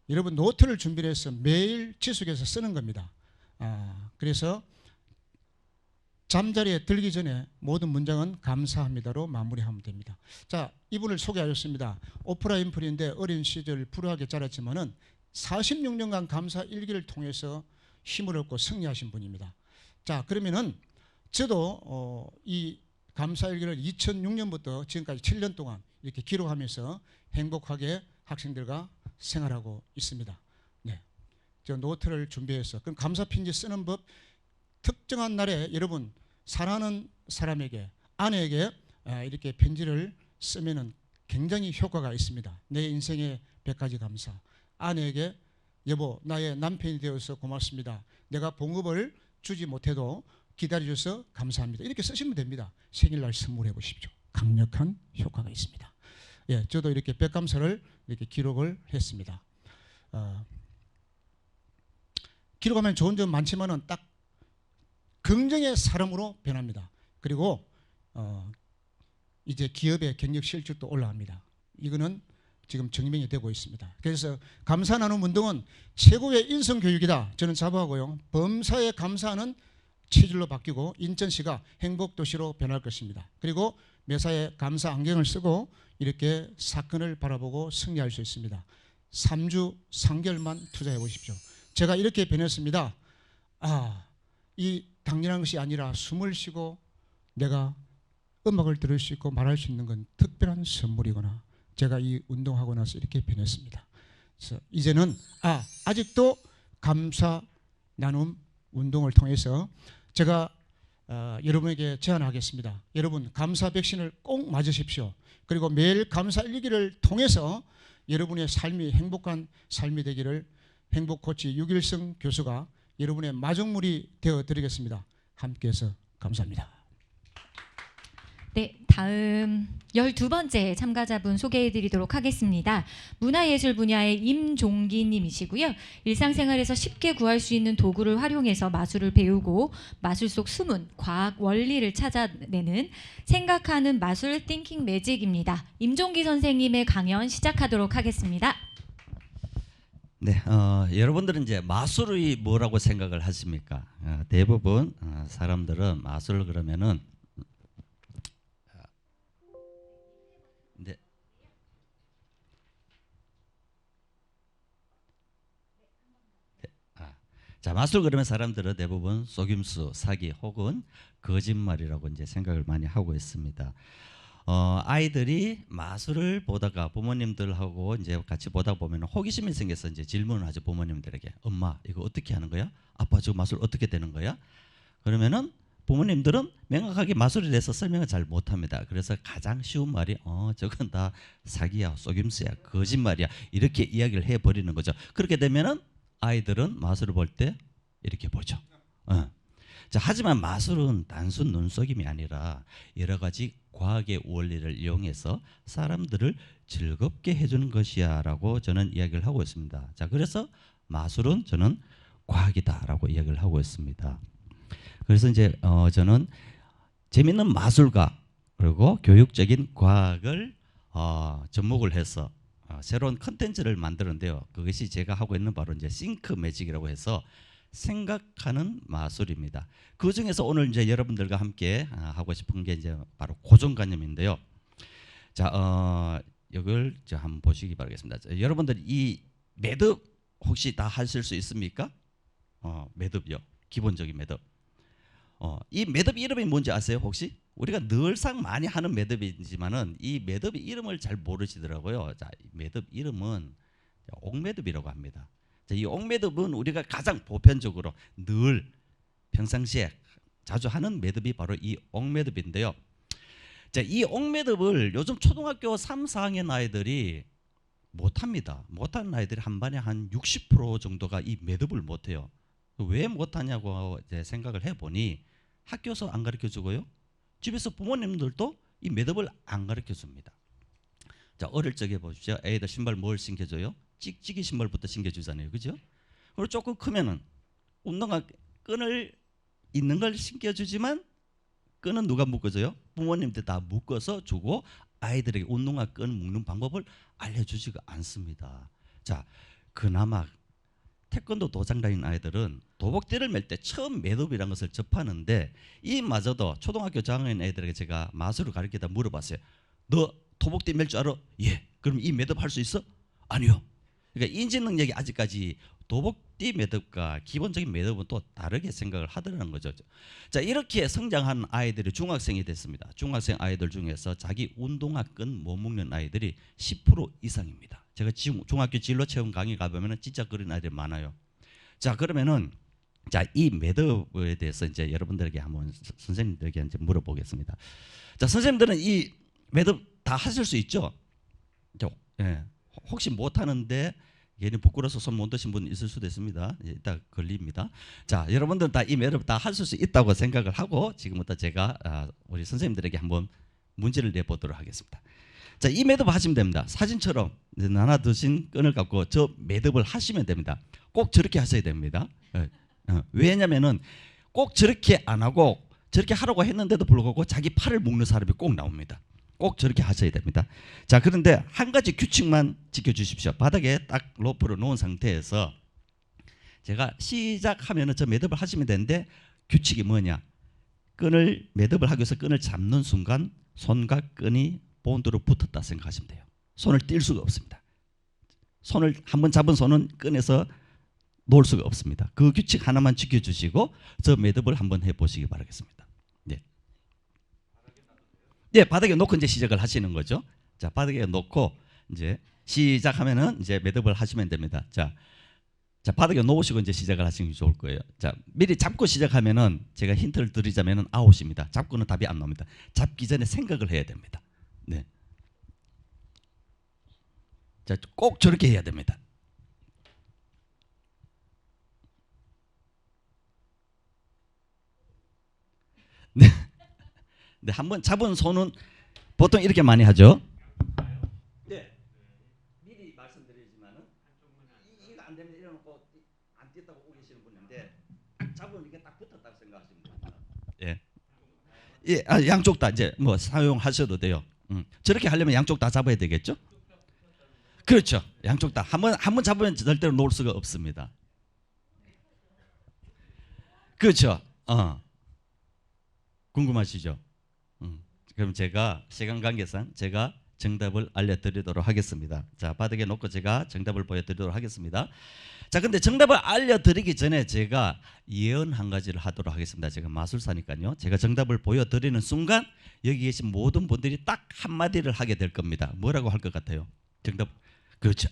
여러분 노트를 준비를 해서 매일 지속해서 쓰는 겁니다. 그래서 잠자리에 들기 전에 모든 문장은 감사합니다로 마무리하면 됩니다. 자, 이분을 소개하셨습니다. 오프라 윈프리인데 어린 시절 불우하게 자랐지만은 46년간 감사 일기를 통해서 힘을 얻고 승리하신 분입니다. 자, 그러면은 저도 이 감사 일기를 2006년부터 지금까지 7년 동안 이렇게 기록하면서 행복하게 학생들과 생활하고 있습니다. 네, 저 노트를 준비해서 그럼 감사 편지 쓰는 법 특정한 날에 여러분 사랑하는 사람에게 아내에게 이렇게 편지를 쓰면은 굉장히 효과가 있습니다. 내 인생의 100가지 감사. 아내에게 여보 나의 남편이 되어서 고맙습니다. 내가 봉급을 주지 못해도 기다려줘서 감사합니다. 이렇게 쓰시면 됩니다. 생일날 선물해 보십시오. 강력한 효과가 있습니다. 예, 저도 이렇게 백감사를 이렇게 기록을 했습니다. 기록하면 좋은 점 많지만은 딱 긍정의 사람으로 변합니다. 그리고 이제 기업의 경력 실적도 올라갑니다. 이거는 지금 증명이 되고 있습니다. 그래서 감사 나눔 운동은 최고의 인성 교육이다. 저는 자부하고요. 범사에 감사하는 체질로 바뀌고 인천시가 행복도시로 변할 것입니다. 그리고 매사에 감사 안경을 쓰고 이렇게 사건을 바라보고 승리할 수 있습니다. 3주 3개월만 투자해 보십시오. 제가 이렇게 변했습니다. 이 당연한 것이 아니라 숨을 쉬고 내가 음악을 들을 수 있고 말할 수 있는 건 특별한 선물이거나 제가 이 운동하고 나서 이렇게 변했습니다. 그래서 이제는 아직도 감사 나눔 운동을 통해서 제가 여러분에게 제안하겠습니다. 여러분 감사 백신을 꼭 맞으십시오. 그리고 매일 감사 일기를 통해서 여러분의 삶이 행복한 삶이 되기를 행복 코치 유길성 교수가 여러분의 마중물이 되어 드리겠습니다. 함께해서 감사합니다. 네, 다음 12번째 참가자분 소개해 드리도록 하겠습니다. 문화예술 분야의 임종기 님이시고요. 일상생활에서 쉽게 구할 수 있는 도구를 활용해서 마술을 배우고 마술 속 숨은 과학 원리를 찾아내는 생각하는 마술 띵킹 매직입니다. 임종기 선생님의 강연 시작하도록 하겠습니다. 네, 여러분들은 이제 마술이 뭐라고 생각을 하십니까? 대부분 사람들은 마술 그러면은 자, 마술 그러면 사람들은 대부분 속임수, 사기 혹은 거짓말이라고 이제 생각을 많이 하고 있습니다. 아이들이 마술을 보다가 부모님들하고 이제 같이 보다 보면 호기심이 생겨서 이제 질문을 하죠. 부모님들에게. 엄마, 이거 어떻게 하는 거야? 아빠, 저 마술 어떻게 되는 거야? 그러면은 부모님들은 명확하게 마술에 대해서 설명을 잘 못합니다. 그래서 가장 쉬운 말이 저건 다 사기야, 속임수야, 거짓말이야 이렇게 이야기를 해버리는 거죠. 그렇게 되면은 아이들은 마술을 볼 때 이렇게 보죠. 자, 하지만 마술은 단순 눈속임이 아니라 여러 가지 과학의 원리를 이용해서 사람들을 즐겁게 해주는 것이야라고 저는 이야기를 하고 있습니다. 자, 그래서 마술은 저는 과학이다라고 이야기를 하고 있습니다. 그래서 이제 저는 재밌는 마술가 그리고 교육적인 과학을 접목을 해서 새로운 컨텐츠를 만드는데요. 그것이 제가 하고 있는 바로 이제 싱크 매직이라고 해서 생각하는 마술입니다. 그 중에서 오늘 이제 여러분들과 함께 하고 싶은 게 이제 바로 고정관념인데요. 자, 이걸 한번 보시기 바라겠습니다. 자, 여러분들 이 매듭 혹시 다 하실 수 있습니까? 매듭요. 기본적인 매듭. 이 매듭 이름이 뭔지 아세요? 혹시? 우리가 늘상 많이 하는 매듭이지만은 이 매듭의 이름을 잘 모르시더라고요. 자, 이 매듭 이름은 옥매듭이라고 합니다. 자, 이 옥매듭은 우리가 가장 보편적으로 늘 평상시에 자주 하는 매듭이 바로 이 옥매듭인데요. 자, 이 옥매듭을 요즘 초등학교 3, 4학년 아이들이 못합니다. 못하는 아이들이 한 반에 한 60% 정도가 이 매듭을 못해요. 왜 못하냐고 이제 생각을 해보니 학교에서 안 가르쳐주고요. 집에서 부모님들도 이 매듭을 안 가르쳐줍니다. 자, 어릴 적에 보십시오. 애들 신발 뭘 신겨줘요? 찍찍이 신발부터 신겨주잖아요. 그죠? 그리고 조금 크면은 운동화 끈을 있는 걸 신겨주지만 끈은 누가 묶어줘요? 부모님들 다 묶어서 주고 아이들에게 운동화 끈 묶는 방법을 알려주지가 않습니다. 자, 그나마 태권도 도장 다니는 아이들은 도복대를 맬 때 처음 매듭이라는 것을 접하는데 이마저도 초등학교 저학년 애들에게 제가 마술을 가르치다 물어봤어요. 너 도복대 맬 줄 알아? 예. 그럼 이 매듭 할 수 있어? 아니요. 그러니까 인지 능력이 아직까지 도복대 매듭과 기본적인 매듭은 또 다르게 생각을 하더라는 거죠. 자, 이렇게 성장한 아이들이 중학생이 됐습니다. 중학생 아이들 중에서 자기 운동화 끈 못 묶는 아이들이 10% 이상입니다. 제가 지금 중학교 진로 체험 강의 가보면은 진짜 그런 아이들이 많아요. 자, 그러면은 자, 이 매듭에 대해서 이제 여러분들에게 한번 선생님들에게 이제 물어보겠습니다. 자, 선생님들은 이 매듭 다 하실 수 있죠? 예. 혹시 못 하는데 얘는 부끄러워서 손 못 드신 분 있을 수도 있습니다. 이따 걸립니다. 자, 여러분들은 다 이 매듭 다 하실 수 있다고 생각을 하고 지금부터 제가 우리 선생님들에게 한번 문제를 내보도록 하겠습니다. 자, 이 매듭 하시면 됩니다. 사진처럼 나눠 드신 끈을 갖고 저 매듭을 하시면 됩니다. 꼭 저렇게 하셔야 됩니다. 왜냐면은 꼭 저렇게 안 하고 저렇게 하라고 했는데도 불구하고 자기 팔을 묶는 사람이 꼭 나옵니다. 꼭 저렇게 하셔야 됩니다. 자, 그런데 한 가지 규칙만 지켜주십시오. 바닥에 딱 로프를 놓은 상태에서 제가 시작하면은 저 매듭을 하시면 되는데 규칙이 뭐냐? 끈을 매듭을 하기 위해서 끈을 잡는 순간 손과 끈이 본드로 붙었다 생각하시면 돼요. 손을 뗄 수가 없습니다. 손을 한번 잡은 손은 끈에서 놓을 수가 없습니다. 그 규칙 하나만 지켜주시고 저 매듭을 한번 해보시기 바라겠습니다. 네. 네, 바닥에 놓고 이제 시작을 하시는 거죠. 자, 바닥에 놓고 이제 시작하면은 이제 매듭을 하시면 됩니다. 자, 바닥에 놓으시고 이제 시작을 하시는 게 좋을 거예요. 자, 미리 잡고 시작하면은 제가 힌트를 드리자면은 아웃입니다. 잡고는 답이 안 나옵니다. 잡기 전에 생각을 해야 됩니다. 네. 자, 꼭 저렇게 해야 됩니다. 네. 네, 한번 잡은 손은 보통 이렇게 많이 하죠. 네. 미리 말씀드리지만은 이거 안 되면 이래놓고 안 뛰었다고 오시는 분인데 잡으면 이게 딱 붙었다고 생각하시면 됩니다. 예. 예, 양쪽 다 이제 뭐 사용하셔도 돼요. 저렇게 하려면 양쪽 다 잡아야 되겠죠? 그렇죠. 양쪽 다 한번 잡으면 절대로 놓을 수가 없습니다. 그렇죠. 궁금하시죠? 그럼 제가 시간 관계상 제가 정답을 알려드리도록 하겠습니다. 자, 바닥에 놓고 제가 정답을 보여드리도록 하겠습니다. 자, 근데 정답을 알려드리기 전에 제가 예언 한 가지를 하도록 하겠습니다. 제가 마술사니까요. 제가 정답을 보여드리는 순간 여기 계신 모든 분들이 딱 한마디를 하게 될 겁니다. 뭐라고 할 것 같아요? 정답. 그렇죠.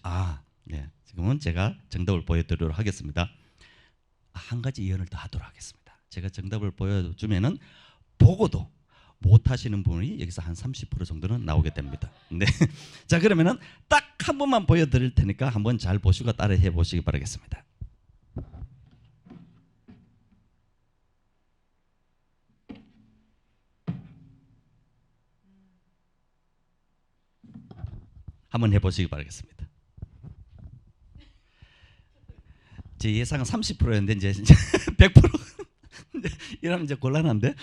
네. 지금은 제가 정답을 보여드리도록 하겠습니다. 한 가지 예언을 더 하도록 하겠습니다. 제가 정답을 보여주면은 보고도 못 하시는 분이 여기서 한 30% 정도는 나오게 됩니다. 네. 자, 그러면은 딱 한 번만 보여드릴 테니까 한번 잘 보시고 따라해 보시기 바라겠습니다. 한번 해보시기 바라겠습니다. 제 예상은 30%였는데 이제 100% 이러면 이제 곤란한데.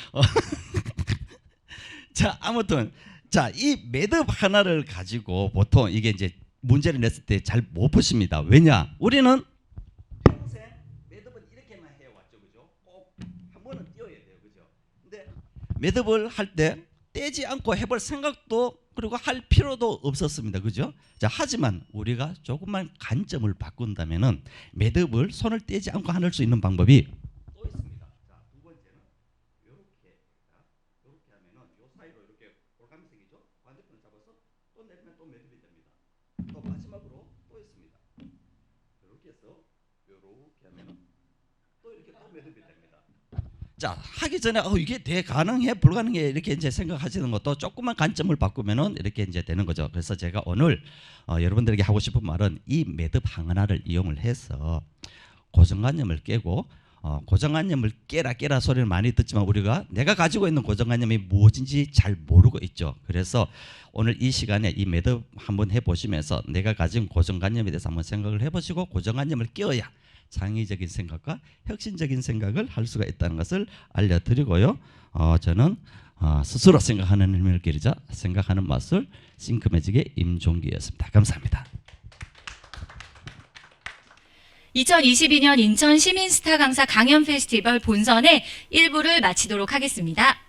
자, 아무튼 자, 이 매듭 하나를 가지고 보통 이게 이제 문제를 냈을 때 잘 못 푸십니다. 왜냐? 우리는 평생 매듭은 이렇게만 해왔죠, 그죠? 꼭 한 번은 띄어야 돼요, 그죠? 근데 매듭을 할 때 떼지 않고 해볼 생각도 그리고 할 필요도 없었습니다, 그죠? 자, 하지만 우리가 조금만 관점을 바꾼다면은 매듭을 손을 떼지 않고 할 수 있는 방법이 또 있습니다. 자, 두 번째는 이렇게 하면은 요 사이로 이렇게 골감이 생기죠? 반대편을 잡아서 또 내리면 또 매듭이 됩니다. 또 마지막으로 또 있습니다. 이렇게 해서 이렇게 하면은 또 이렇게 또 매듭이 됩니다. 자, 하기 전에 이게 가능해 불가능해 이렇게 이제 생각하시는 것도 조금만 관점을 바꾸면은 이렇게 이제 되는 거죠. 그래서 제가 오늘 여러분들에게 하고 싶은 말은 이 매듭 하나를 이용을 해서 고정관념을 깨고 고정관념을 깨라 소리를 많이 듣지만 우리가 내가 가지고 있는 고정관념이 무엇인지 잘 모르고 있죠. 그래서 오늘 이 시간에 이 매듭 한번 해보시면서 내가 가진 고정관념에 대해서 한번 생각을 해보시고 고정관념을 깨어야 창의적인 생각과 혁신적인 생각을 할 수가 있다는 것을 알려드리고요. 저는 스스로 생각하는 힘을 기르자 생각하는 마술 싱크매직의 임종기였습니다. 감사합니다. 2022년 인천 시민스타 강사 강연 페스티벌 본선의 1부를 마치도록 하겠습니다.